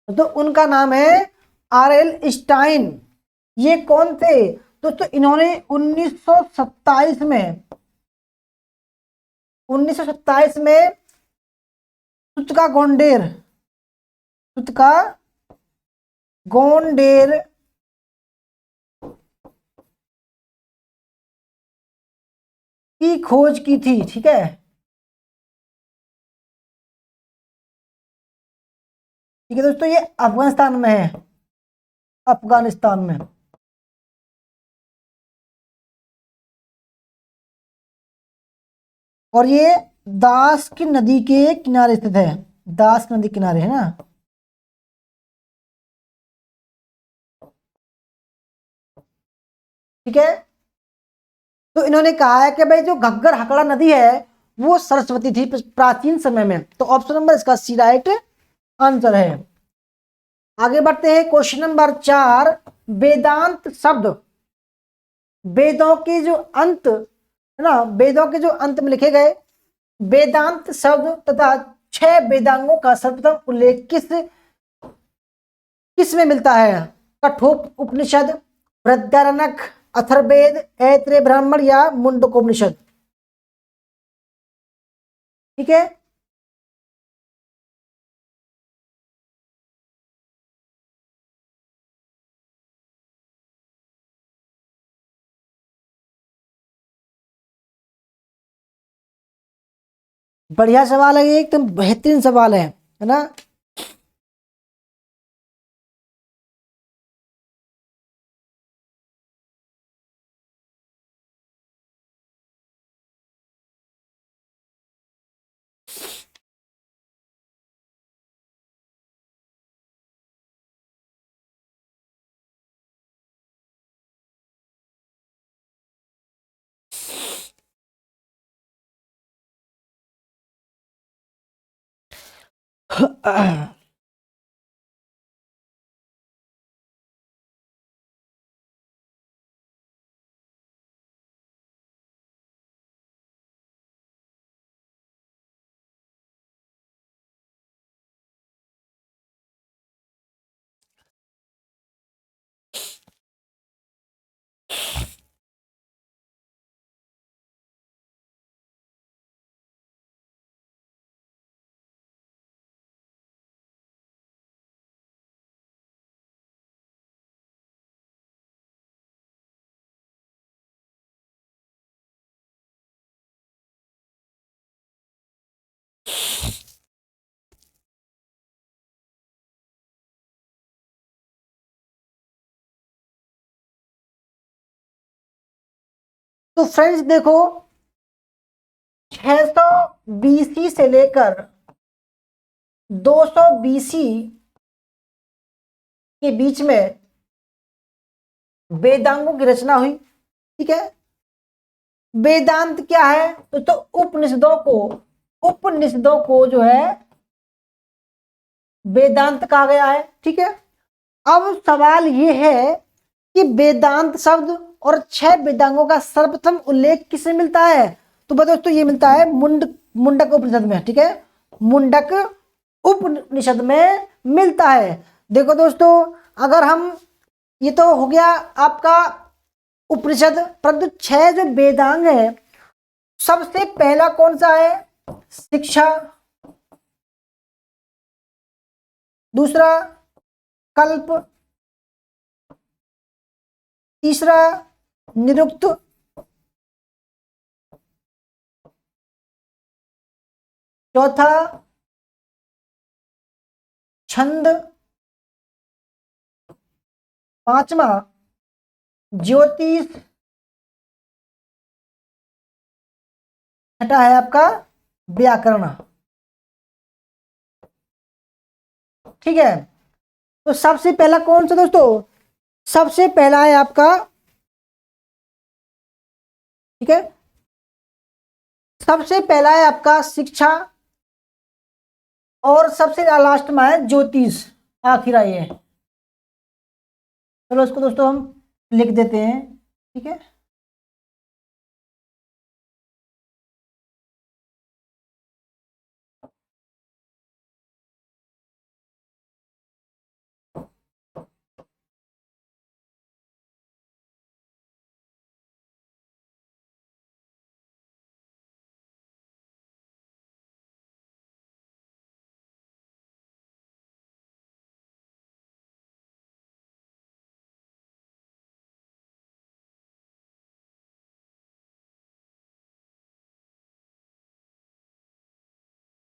तो उनका नाम है आरएल स्टाइन। ये कौन थे दोस्तों? इन्होंने 1927 में 1927 में सुतका गोंडेर सुतका गोंडेर की खोज की थी। ठीक है, ठीक है दोस्तों, ये अफगानिस्तान में है, अफगानिस्तान में। और ये दास की नदी के किनारे स्थित है, दास नदी किनारे, है ना। ठीक है, तो इन्होंने कहा है कि भाई जो घग्गर हकड़ा नदी है वो सरस्वती थी प्राचीन समय में। तो ऑप्शन नंबर इसका सी राइट आंसर है। आगे बढ़ते हैं, क्वेश्चन नंबर 4। वेदांत शब्द वेदों के जो अंत, है ना, वेदों के जो अंत में लिखे गए वेदांत शब्द तथा 6 वेदांगों का सर्वप्रथम उल्लेख किस किस में मिलता है? कठोप उपनिषद, बृहदारण्यक, अथर्ववेद, ऐत्रेय ब्राह्मण या मुंडकोपनिषद। ठीक है, बढ़िया सवाल है, ये एकदम बेहतरीन सवाल है ना। तो फ्रेंड्स देखो, 600 बीसी से लेकर 200 बीसी के बीच में वेदांगों की रचना हुई। ठीक है, वेदांत क्या है? तो उपनिषदों को जो है वेदांत कहा गया है। ठीक है, अब सवाल ये है कि वेदांत शब्द और 6 वेदांगों का सर्वप्रथम उल्लेख किसमें मिलता है? तो बताओ दोस्तों, ये मिलता है मुंडक उपनिषद में। ठीक है, मुंडक उपनिषद में मिलता है। देखो दोस्तों, अगर हम, ये तो हो गया आपका उपनिषद, परंतु 6 जो वेदांग है, सबसे पहला कौन सा है? शिक्षा, दूसरा कल्प, तीसरा निरुक्त, चौथा छंद, पांचवा ज्योतिष, छठा है आपका व्याकरण। ठीक है, तो सबसे पहला कौन सा दोस्तों? सबसे पहला है आपका, ठीक है, सबसे पहला है आपका शिक्षा, और सबसे लास्ट में है ज्योतिष, आखिर आई है। चलो इसको दोस्तों हम लिख देते हैं, ठीक है।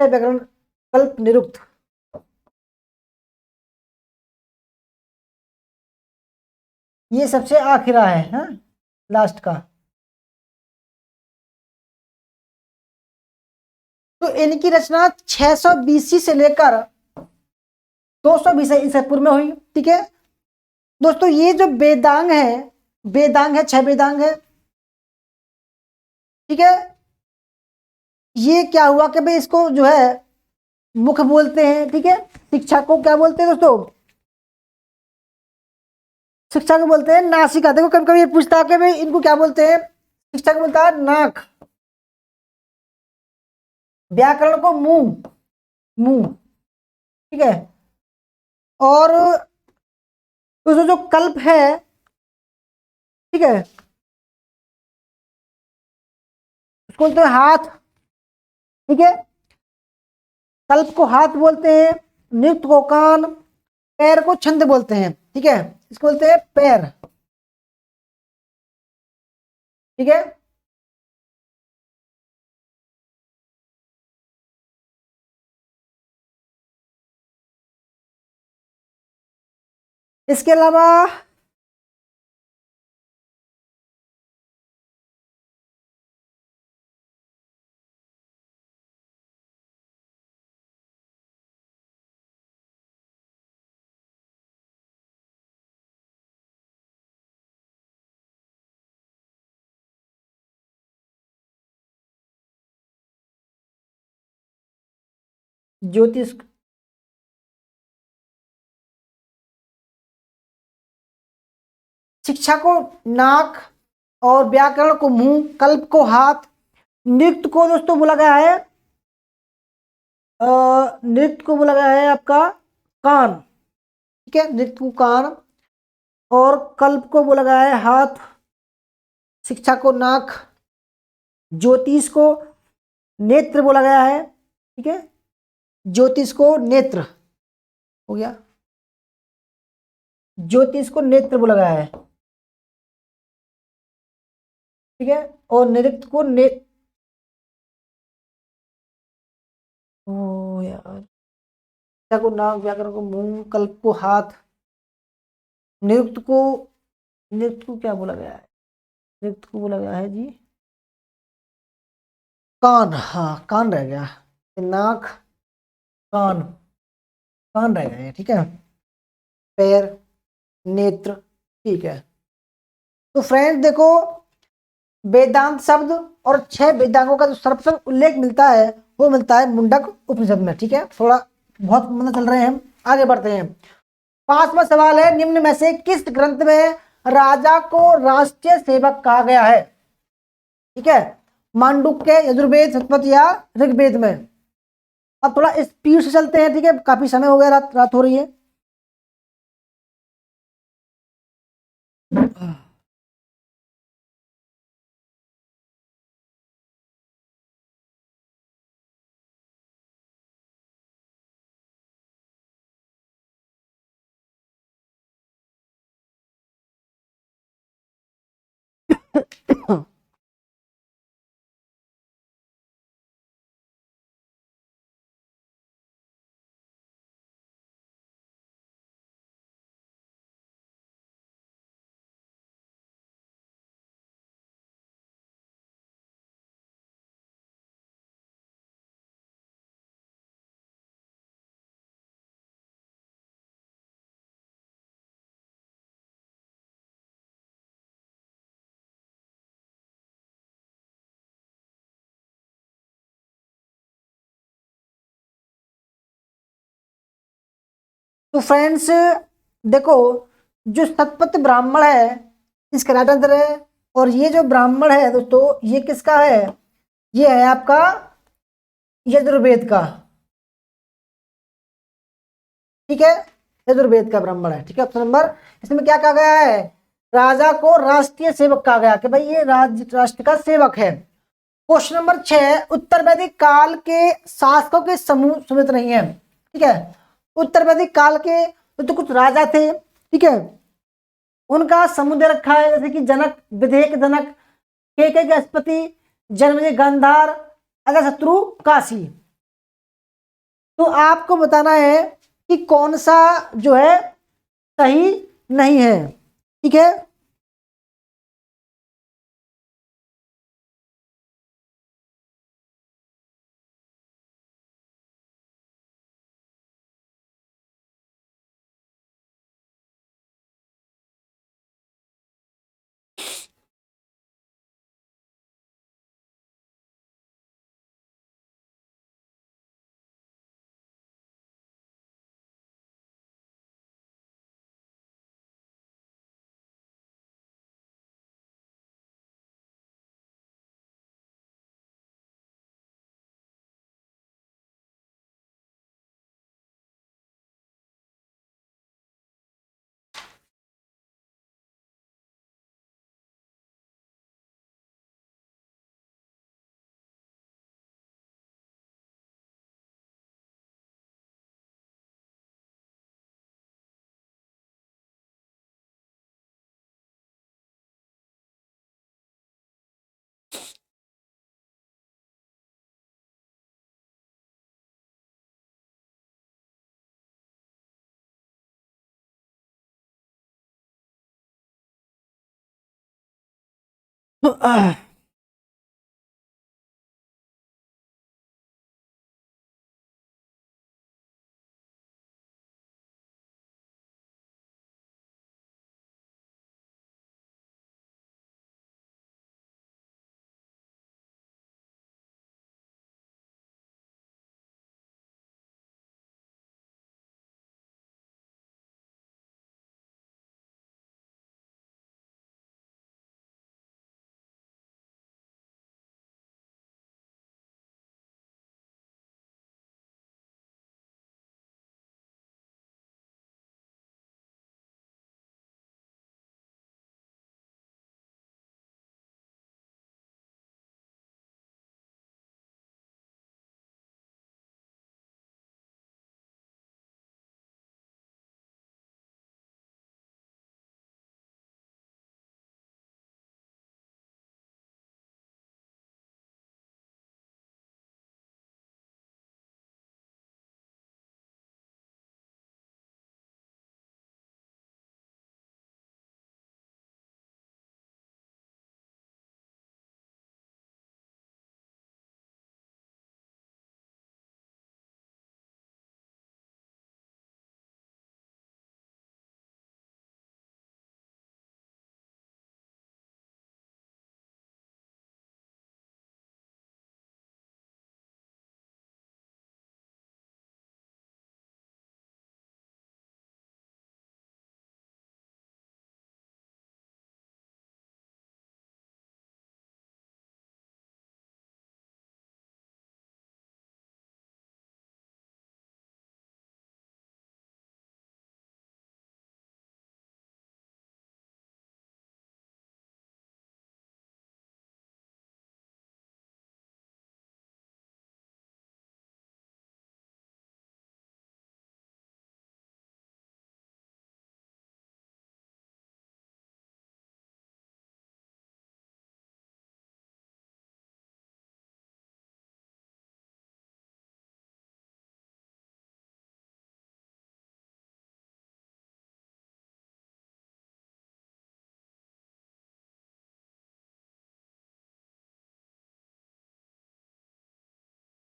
व्याकरण कल्प निरुक्त, ये सबसे आखिरा है, हाँ, लास्ट का। तो इनकी रचना 600 BC से लेकर 220 ईसा पूर्व में हुई, ठीक है। दोस्तों ये जो वेदांग है, वेदांग है, 6 वेदांग है, ठीक है। ये क्या हुआ कि भाई इसको जो है मुख बोलते हैं, ठीक है। शिक्षा को क्या बोलते हैं दोस्तों, शिक्षा को बोलते हैं नासिका। देखो कभी कभी ये पूछता है कि भाई इनको क्या बोलते हैं, शिक्षा को बोलता है नाक, व्याकरण को मुंह, मुंह, ठीक है। और दोस्तों जो कल्प है, ठीक है, उसको बोलते हैं हाथ, ठीक है। कल्प को हाथ बोलते हैं, नियुक्त को कान, पैर को छंद बोलते हैं, ठीक है। इसको बोलते हैं पैर, ठीक है। इसके अलावा ज्योतिष, शिक्षा को नाक और व्याकरण को मुंह, कल्प को हाथ, नृत्य को दोस्तों बोला गया है, नृत्य को बोला गया है आपका कान, ठीक है, नृत्य को कान, और कल्प को बोला गया है हाथ, शिक्षा को नाक, ज्योतिष को नेत्र बोला गया है, ठीक है। ज्योतिष को नेत्र हो गया, ज्योतिष को नेत्र बोला गया है, ठीक है। और नृत्य को ओ यार, शिक्षा को नाक, व्याकरण को मुंह, कल्प को हाथ, नृत्य को, नृत्य को क्या बोला गया है, नृत्य को बोला गया है जी कान, हाँ कान रह गया, नाक, कान, कान रह गए, ठीक है। पैर, नेत्र, ठीक है। तो फ्रेंड्स देखो, वेदांत शब्द और 6 वेदांगों का जो सर्वप्रथम उल्लेख मिलता है वो मिलता है मुंडक उपनिषद में, ठीक है। थोड़ा बहुत मतलब चल रहे हैं हम, आगे बढ़ते हैं। 5वां सवाल है, निम्न में से किस ग्रंथ में राजा को राष्ट्रीय सेवक कहा गया है, ठीक है। मांडुक्य, यजुर्वेद, शतपथ या ऋग्वेद में। अब थोड़ा स्पीड से चलते हैं, ठीक है, काफी समय हो गया, रात रात हो रही है। तो फ्रेंड्स देखो, जो शतपथ ब्राह्मण है इसका राइट आंसर है, और ये जो ब्राह्मण है दोस्तों ये किसका है, ये है आपका यजुर्वेद का, ठीक है, यजुर्वेद का ब्राह्मण है, ठीक है। ऑप्शन नंबर, इसमें क्या कहा गया है, राजा को राष्ट्रीय सेवक कहा गया कि भाई ये राष्ट्र का सेवक है। क्वेश्चन नंबर 6, उत्तर वैदिक काल के शासकों के समूह समेत नहीं है, ठीक है। उत्तर वैदिक काल के तो कुछ राजा थे, ठीक है, उनका समूह दे रखा है, जैसे कि जनक, विधेयक जनक, केकई गजपति, जन्मेजय गांधार, अजातशत्रु, काशी। तो आपको बताना है कि कौन सा जो है सही नहीं है, ठीक है।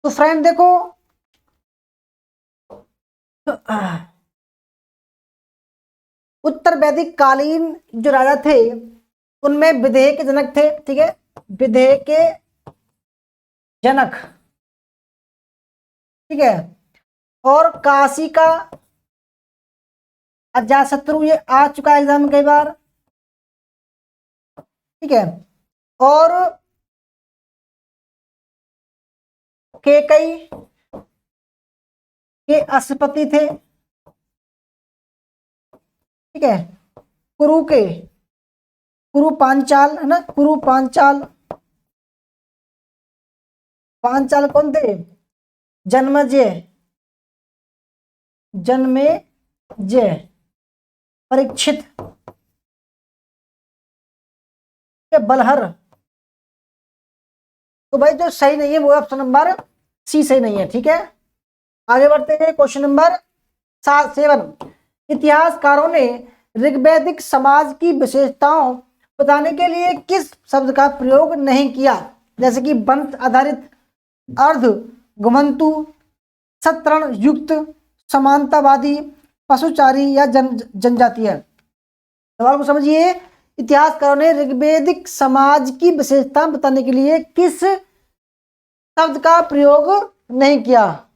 तो फ्रेंड देखो, उत्तर वैदिक कालीन जो राजा थे उनमें विधेय के जनक थे, ठीक है, विधेय के जनक, ठीक है, और काशी का अजातशत्रु ये आ चुका है एग्जाम में कई बार, ठीक है। और केकई के अश्वपति थे, ठीक है। कुरु के, कुरु पांचाल है ना, कुरु पांचाल, पांचाल कौन थे? जन्मेजय, जन्मेजय, परीक्षित, बलहर। तो भाई जो सही नहीं है वो ऑप्शन नंबर सी सही नहीं है, ठीक है। आगे बढ़ते हैं, क्वेश्चन नंबर 7 इतिहासकारों ने ऋग्वैदिक समाज की विशेषताओं बताने के लिए किस शब्द का प्रयोग नहीं किया? जैसे कि वंश आधारित, अर्ध घुमंतु, सतरण युक्त, समानतावादी, पशुचारी या जनजातीय। सवाल को समझिए, इतिहासकारों ने ऋग्वैदिक समाज की विशेषता बताने के लिए किस शब्द का प्रयोग नहीं किया?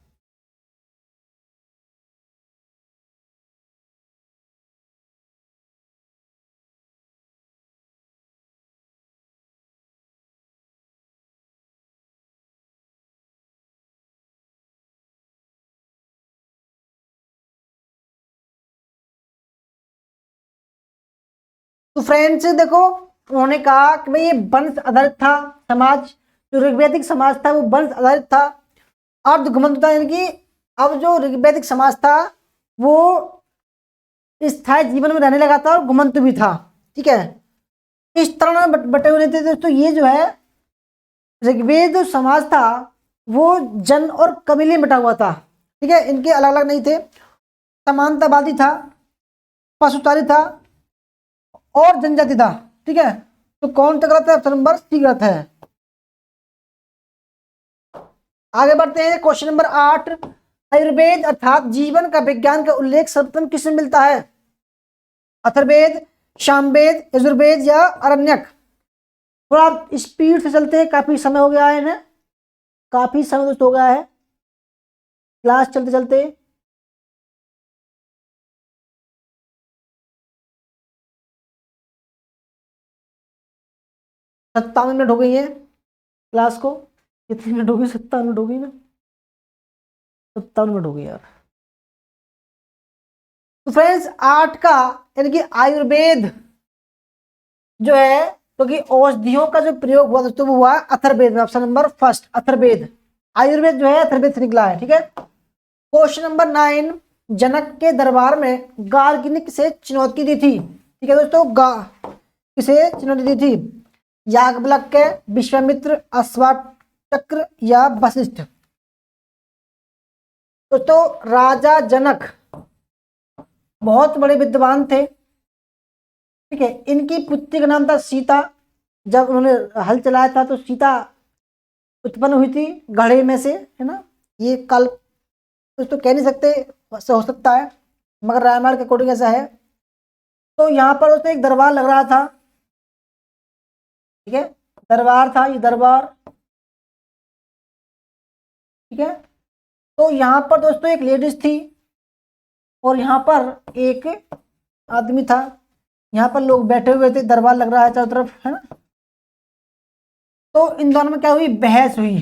तो फ्रेंड्स देखो, उन्होंने कहा कि भाई ये वंश आधारित था समाज, जो ऋग्वैदिक समाज था वो वंश आधारित था। अर्ध घुमंतु था, यानी कि अब जो ऋग्वैदिक समाज था वो स्थायी जीवन में रहने लगा था और घुमंतु भी था, ठीक है। इस तरह में बटे हुए थे दोस्तों। ये जो है ऋग्वेद समाज था वो जन और कबीले में बटा हुआ था, ठीक है। इनके अलग अलग नहीं थे। समानतावादी था, पशुचारी था और जनजाति था, ठीक है। तो कौन सा गलत है? ऑप्शन नंबर सी गलत है। आगे बढ़ते हैं, क्वेश्चन नंबर 8 आयुर्वेद अर्थात जीवन का विज्ञान का उल्लेख सर्वप्रथम किसमें मिलता है? अथर्ववेद, सामवेद, यजुर्वेद या अरण्यक? थोड़ा स्पीड से चलते हैं, काफी समय हो गया है ना, काफी समय दोस्त हो गया है क्लास चलते चलते। 57 मिनट हो गई है क्लास को। कितनी मिनट हो गई? 57 मिनट हो गई ना, 57 मिनट हो गई यार। तो फ्रेंड्स 8 का यानी कि आयुर्वेद जो है, तो कि औषधियों का जो प्रयोग हुआ दोस्तों वो हुआ अथर्ववेद में, option number first Atharvaveda. Ayurveda जो है अथर्ववेद से निकला है, ठीक है। क्वेश्चन नंबर 9 जनक के दरबार में गार्गिनी से चुनौती दी थी, ठीक है दोस्तों। किसे चुनौती दी थी? याज्ञवल्क्य, विश्वामित्र, अश्वत्थचक्र या वशिष्ठ? दोस्तों राजा जनक बहुत बड़े विद्वान थे, ठीक है। इनकी पुत्री का नाम था सीता। जब उन्होंने हल चलाया था तो सीता उत्पन्न हुई थी घड़े में से, है ना। ये कल दोस्तों कह नहीं सकते, हो सकता है, मगर रामायण के अकॉर्डिंग ऐसा है। तो यहाँ पर दोस्तों एक दरबार लग रहा था, ठीक है। दरबार था, ये दरबार, ठीक है। तो यहाँ पर दोस्तों एक लेडीज थी और यहाँ पर एक आदमी था। यहाँ पर लोग बैठे हुए थे, दरबार लग रहा है चारों तरफ, है ना। तो इन दोनों में क्या हुई? बहस हुई।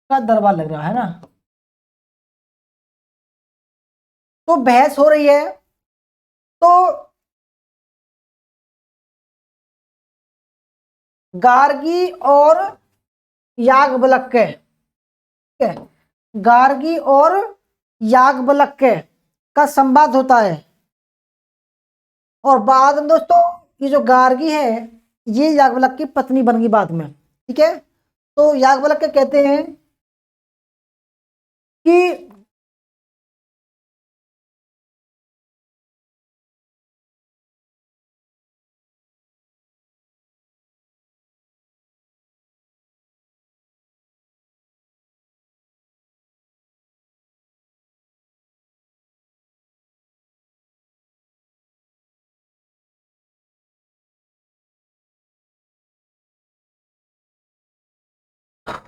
का दरबार लग रहा है ना, तो बहस हो रही है। तो गार्गी और याज्ञवल्क्य, ठीक है, गार्गी और याज्ञवल्क्य का संवाद होता है। और बाद में दोस्तों ये जो गार्गी है ये याज्ञवल्क्य की पत्नी बन गई बाद में, ठीक है। तो याज्ञवल्क्य कहते हैं कि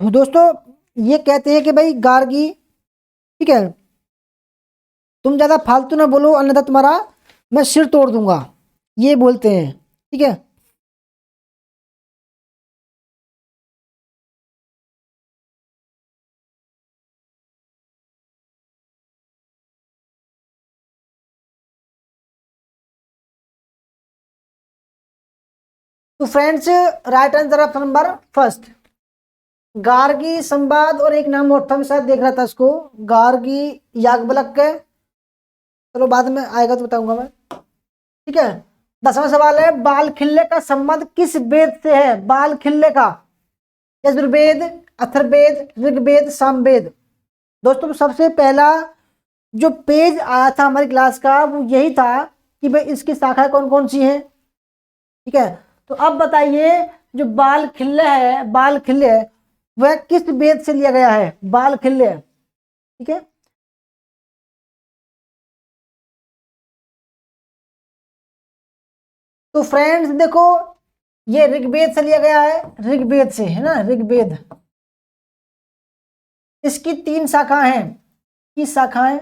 दोस्तों ये कहते हैं कि भाई गार्गी, ठीक है, तुम ज्यादा फालतू ना बोलो अन्यथा तुम्हारा मैं सिर तोड़ दूंगा, ये बोलते हैं। ठीक है, तो friends right answer option number first, Gargi संवाद, और एक नाम और था मैं शायद देख रहा था इसको, गार्गी याज्ञवल्क्य, चलो बाद में आएगा तो बताऊंगा मैं। ठीक है, 10वां सवाल है, बाल खिल्ले का संबंध किस वेद से है? बाल खिल्ले का, यजुर्वेद, अथर्ववेद, ऋग्वेद, सामवेद। दोस्तों सबसे पहला जो पेज आया था हमारी क्लास का वो यही था कि भाई इसकी शाखाएं कौन कौन सी हैं। ठीक है, तो अब बताइए जो बाल खिल्ले है, बाल खिल्ले है वह किस वेद से लिया गया है? बाल खिल्ले, ठीक है, तो फ्रेंड्स देखो ये ऋग्वेद से लिया गया है, ऋग्वेद से है ना, ऋग्वेद। इसकी 3 शाखाएं हैं, किस शाखाएं?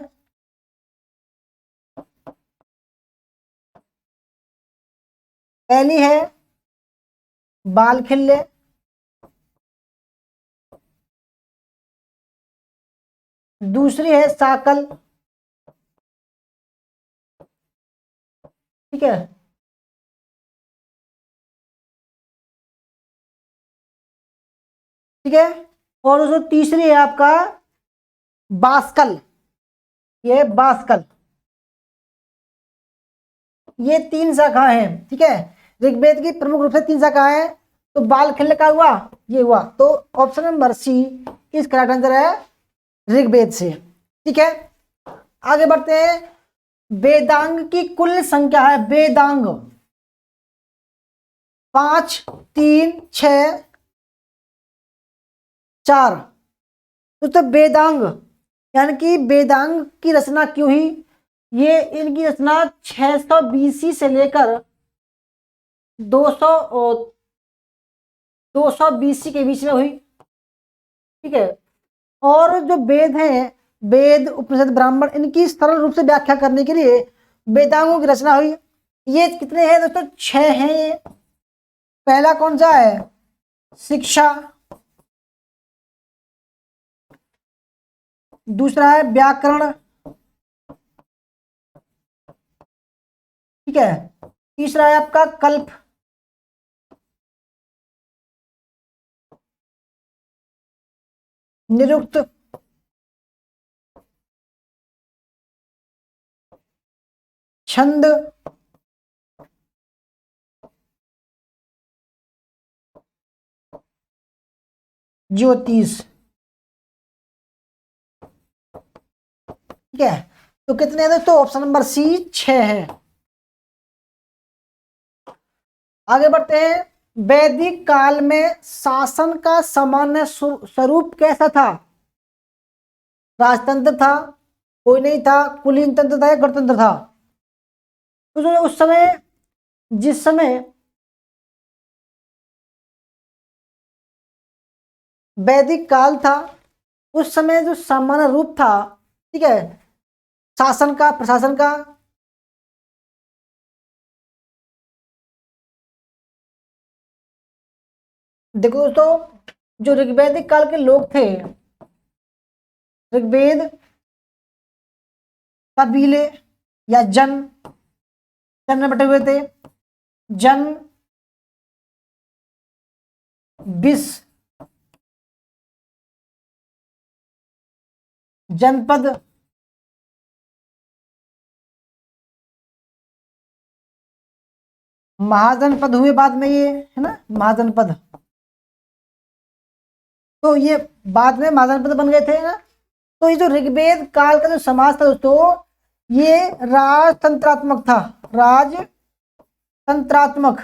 पहली है बाल खिल्ले, दूसरी है साकल, ठीक है, ठीक है, और जो तीसरी है आपका बास्कल, ये बास्कल। ये 3 शाखाएं हैं। ठीक है, ऋग्वेद की प्रमुख रूप से 3 शाखाएं हैं, तो बाल खिल्ले का हुआ, ये हुआ, तो ऑप्शन नंबर सी इसका राइट आंसर है ऋग्वेद से। ठीक है, आगे बढ़ते हैं, वेदांग की कुल संख्या है, वेदांग 5, 3, 6, 4। तो वेदांग यानी कि वेदांग की रचना क्यों हुई? ये इनकी रचना 600 BC से लेकर 200 BC के बीच में हुई। ठीक है, और जो वेद हैं, वेद, उपनिषद, ब्राह्मण, इनकी सरल रूप से व्याख्या करने के लिए वेदांगों की रचना हुई। ये कितने हैं दोस्तों? 6 हैं ये। पहला कौन सा है? शिक्षा, दूसरा है व्याकरण, ठीक है, तीसरा है आपका कल्प, निरुक्त, छंद, ज्योतिष। ठीक है, तो कितने हैं दोस्तों? ऑप्शन नंबर सी 6 है। आगे बढ़ते हैं, वैदिक काल में शासन का सामान्य स्वरूप कैसा था? राजतंत्र था, कोई नहीं था, कुलीन तंत्र था या गणतंत्र था? तो जो उस समय, जिस समय वैदिक काल था उस समय जो सामान्य रूप था, ठीक है, शासन का, प्रशासन का, देखो दोस्तों जो ऋग्वैदिक काल के लोग थे, ऋग्वेद कबीले या जन में बटे हुए थे। जन, विष, जनपद, महाजनपद हुए बाद में, ये है ना महाजनपद, तो ये बाद में महाजनपद बन गए थे ना। तो ये जो ऋग्वेद काल का जो समाज था दोस्तों, ये राजतंत्रात्मक था, राजतंत्रात्मक।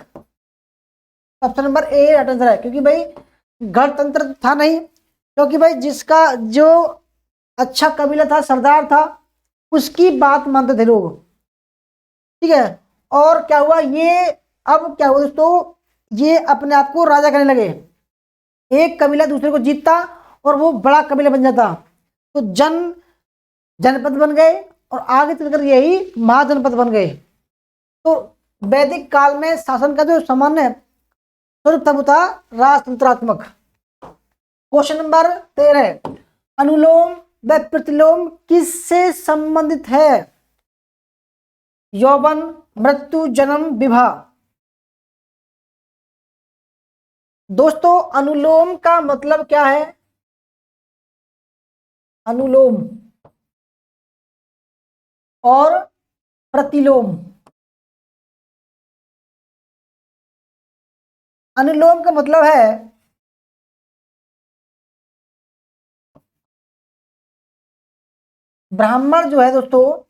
Option number A right answer है, क्योंकि भाई गणतंत्र था नहीं, क्योंकि भाई जिसका जो अच्छा कबीला था, सरदार था, उसकी बात मानते थे लोग। ठीक है, और क्या हुआ, ये अब क्या हुआ दोस्तों, ये अपने आप को राजा करने लगे, एक कबीला दूसरे को जीतता और वो बड़ा कबीला बन जाता। तो जन जनपद बन गए और आगे चलकर यही महाजनपद बन गए। तो वैदिक काल में शासन का जो सामान्य स्वरूप था वो था राजतंत्रात्मक। क्वेश्चन नंबर 13, अनुलोम व प्रतिलोम किससे संबंधित है? यौवन, मृत्यु, जन्म, विवाह। दोस्तों अनुलोम का मतलब क्या है? अनुलोम और प्रतिलोम। अनुलोम का मतलब है ब्राह्मण जो है दोस्तों,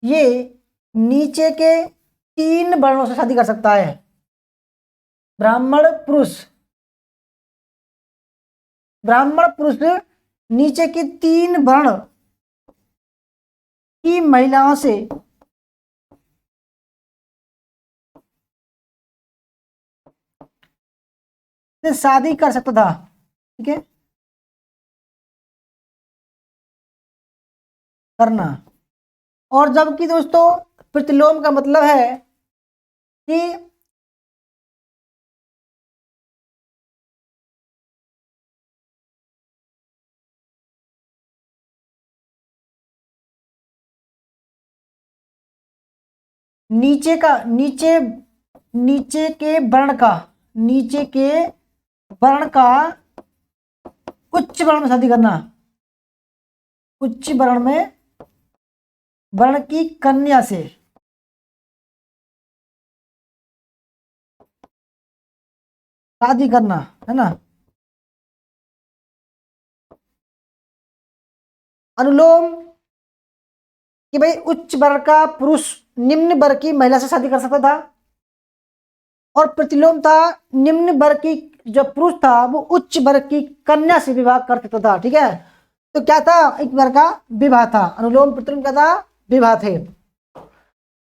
ये नीचे के 3 वर्णों से शादी कर सकता है। ब्राह्मण पुरुष नीचे के 3 वर्ण की महिलाओं से शादी कर सकता था। ठीक है, करना। और जबकि दोस्तों प्रतिलोम का मतलब है कि नीचे के वर्ण का उच्च वर्ण में शादी करना, उच्च वर्ण में वर्ण की कन्या से शादी करना, है ना। अनुलोम कि भाई उच्च वर्ग का पुरुष निम्न वर्ग की महिला से शादी कर सकता था, और प्रतिलोम था निम्न वर्ग की जो पुरुष था वो उच्च वर्ग की कन्या से विवाह कर सकता था। ठीक है, तो क्या था? एक वर्ग का विवाह था। अनुलोम प्रतिलोम का था, विवाह थे।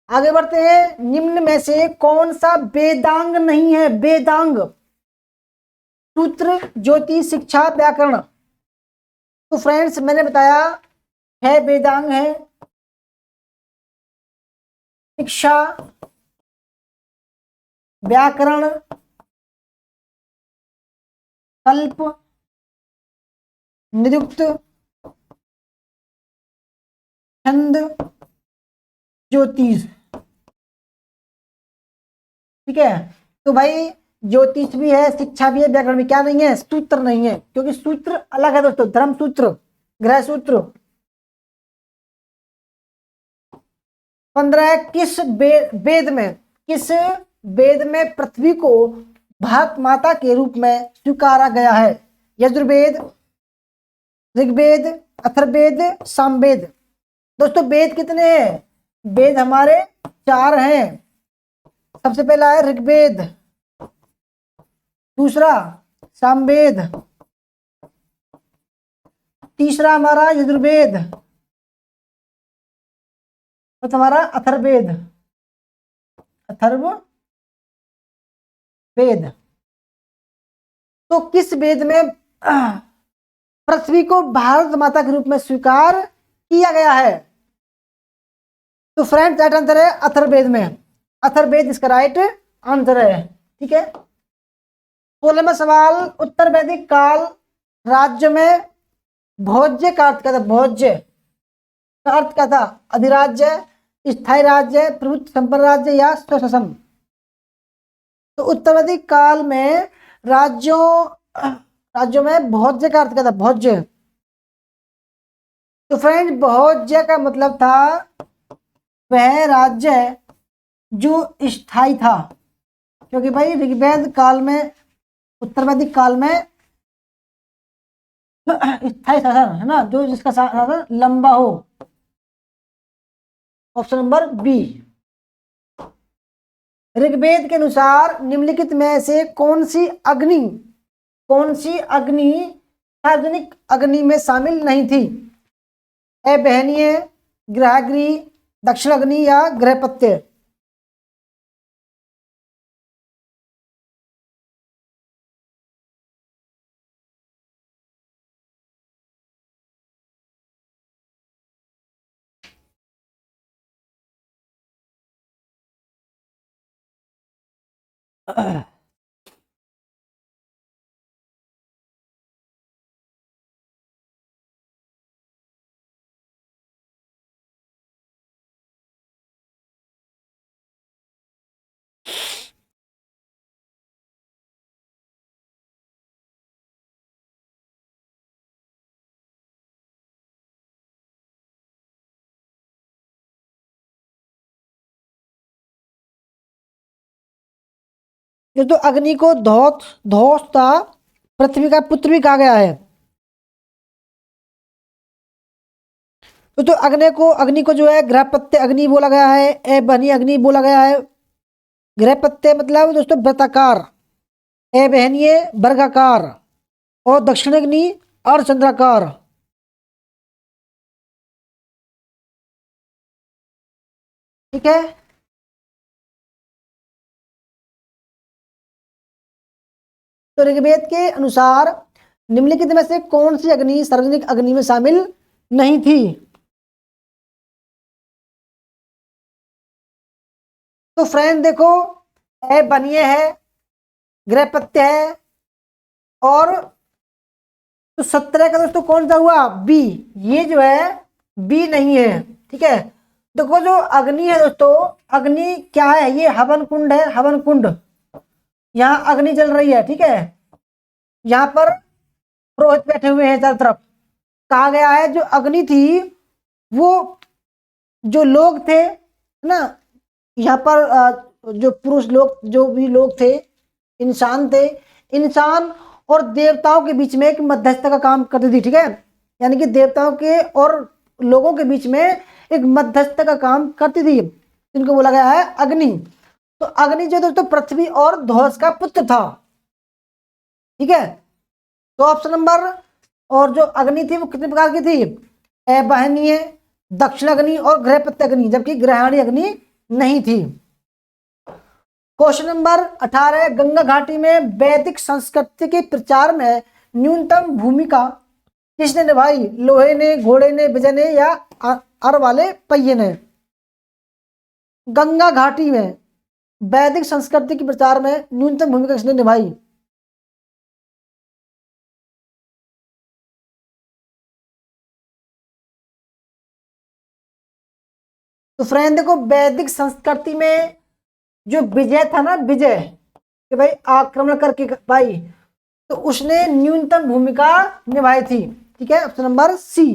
आगे बढ़ते हैं। निम्न में से कौन सा वेदांग नहीं है? वेदांग, सूत्र, ज्योति, शिक्षा, व्याकरण। तो फ्रेंड्स मैंने बताया है वेदांग है शिक्षा, व्याकरण, कल्प, निरुक्त, छंद, ज्योतिष। ठीक है, तो भाई ज्योतिष भी है, शिक्षा भी है, व्याकरण भी, क्या नहीं है? सूत्र नहीं है, क्योंकि सूत्र अलग है दोस्तों। धर्म सूत्र, ग्रह सूत्र। 15 किस वेद में पृथ्वी को भारत माता के रूप में स्वीकारा गया है? यजुर्वेद, ऋग्वेद, अथर्ववेद, सामवेद। दोस्तों वेद कितने हैं? वेद हमारे 4 हैं। सबसे पहला है ऋग्वेद, दूसरा सामवेद, तीसरा हमारा यजुर्वेद, और हमारा अथर्ववेद। तो किस वेद में पृथ्वी को भारत माता के रूप में स्वीकार किया गया है? तो फ्रेंड्स राइट आंसर है अथर्ववेद में। अथर्ववेद इसका राइट आंसर है। ठीक है, 16वां सवाल। उत्तर वैदिक काल राज्य में भोज्य का अर्थ क्या था? भोज्य का अर्थ क्या था? अधिराज्य, स्थायी राज्य, प्रभुत्व संपन्न राज्य या स्वशासन। तो उत्तर वैदिक काल में राज्यों में भोज्य का अर्थ क्या था? भोज्य। तो फ्रेंड भोज्य का मतलब था वह राज्य जो स्थायी था, क्योंकि भाई ऋग्वेद काल में, उत्तर वैदिक काल में स्थायी शासन है ना, जो जिसका शासन लंबा हो। Option number B. ऋग्वेद के अनुसार निम्नलिखित में से कौन सी अग्नि सार्वजनिक अग्नि में शामिल नहीं थी? बहनीय, ग्रहाग्नि, दक्षिण अग्नि या गृहपत्य। ये तो अग्नि को धौता पृथ्वी का पुत्र भी कहा गया है। तो अग्नि को जो है गृहपत्य अग्नि बोला गया है, एबहनी अग्नि बोला गया है। गृहपत्य मतलब दोस्तों वृत्ताकार, एबहनीय वर्गाकार, और दक्षिण अग्नि अर्धचंद्राकार। ठीक है। तो ऋग्वेद के अनुसार निम्नलिखित में से कौन सी अग्नि सार्वजनिक अग्नि में शामिल नहीं थी? तो फ्रेंड देखो, बनिए है, गृहपत्य है, और तो 17 का दोस्तों कौन सा हुआ? बी। ये जो है बी नहीं है। ठीक है। देखो जो अग्नि है दोस्तों, अग्नि क्या है? ये हवन कुंड है, हवन कुंड। यहाँ अग्नि जल रही है। ठीक है। यहाँ पर पुरोहित बैठे हुए हैं चारों तरफ। कहा गया है जो अग्नि थी वो जो लोग थे ना, यहाँ पर जो पुरुष लोग, जो भी लोग थे, इंसान थे, इंसान और देवताओं के बीच में एक मध्यस्थता का काम करती थी। ठीक है। यानी कि देवताओं के और लोगों के बीच में एक मध्यस्थता का काम करती थी, जिनको बोला गया है अग्नि। तो अग्नि जो दोस्तों पृथ्वी और ध्वज का पुत्र था। ठीक है। तो ऑप्शन नंबर, और जो अग्नि थी वो कितने प्रकार की थी? एबहनीय, दक्षिण अग्नि और गृहपत्य अग्नि, जबकि ग्रहणी अग्नि नहीं थी। क्वेश्चन नंबर 18, गंगा घाटी में वैदिक संस्कृति के प्रचार में न्यूनतम भूमिका किसने निभाई? लोहे ने, घोड़े ने, विजय ने, या अर वाले पहिए ने? गंगा घाटी में वैदिक संस्कृति के प्रचार में न्यूनतम भूमिका किसने निभाई? तो फ्रेंड देखो, वैदिक संस्कृति में जो विजय था ना, विजय कि भाई आक्रमण करके भाई, तो उसने न्यूनतम भूमिका निभाई थी। ठीक है। ऑप्शन नंबर सी।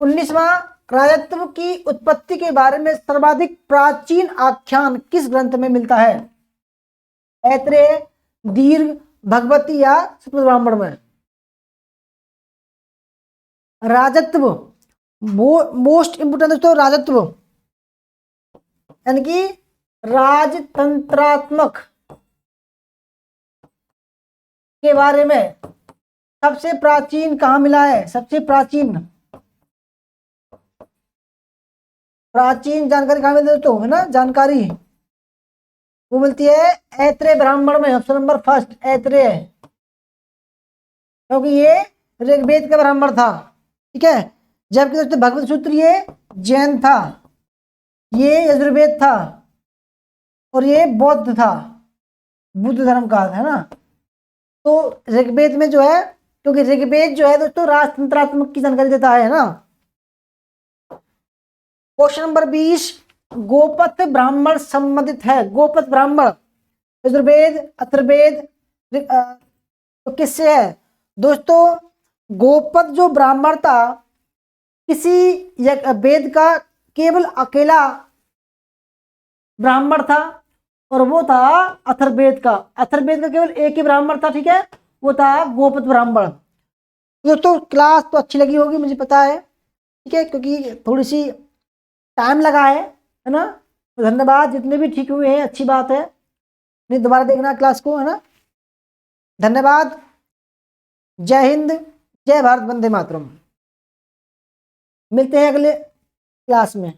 19वां, राजत्व की उत्पत्ति के बारे में सर्वाधिक प्राचीन आख्यान किस ग्रंथ में मिलता है? ऐत्रेय, दीर्घ, भगवती, या सप्त ब्राह्मण में? राजत्व मोस्ट इंपोर्टेंट दोस्तों, राजत्व यानी कि राजतंत्रात्मक के बारे में सबसे प्राचीन कहाँ मिला है? सबसे प्राचीन जानकारी कहाँ मिलती है दोस्तों? है ना, जानकारी वो मिलती है ऐत्रेय ब्राह्मण में। ऑप्शन नंबर फर्स्ट, ऐत्रेय, क्योंकि ये ऋग्वेद का ब्राह्मण था। ठीक है। जबकि दोस्तों भगवत सूत्र ये जैन था, ये यजुर्वेद था, और ये बौद्ध था, बुद्ध धर्म का है ना। तो ऋग्वेद में जो है, क्योंकि ऋग्वेद जो है दोस्तों राजतंत्रात्मक की जानकारी देता है ना। क्वेश्चन नंबर 20, गोपथ ब्राह्मण संबंधित है? गोपथ ब्राह्मण यजुर्वेद, अथर्ववेद, तो किससे है दोस्तों? गोपथ जो ब्राह्मण था किसी वेद का केवल अकेला ब्राह्मण था, और वो था अथर्ववेद का। अथर्ववेद का केवल एक ही ब्राह्मण था। ठीक है। वो था गोपथ ब्राह्मण। दोस्तों क्लास तो अच्छी लगी होगी, मुझे पता है। ठीक है, क्योंकि थोड़ी सी टाइम लगा है ना। तो धन्यवाद, जितने भी ठीक हुए हैं अच्छी बात है, नहीं दोबारा देखना क्लास को, है ना। धन्यवाद। जय हिंद, जय भारत, वंदे मातरम। मिलते हैं अगले क्लास में।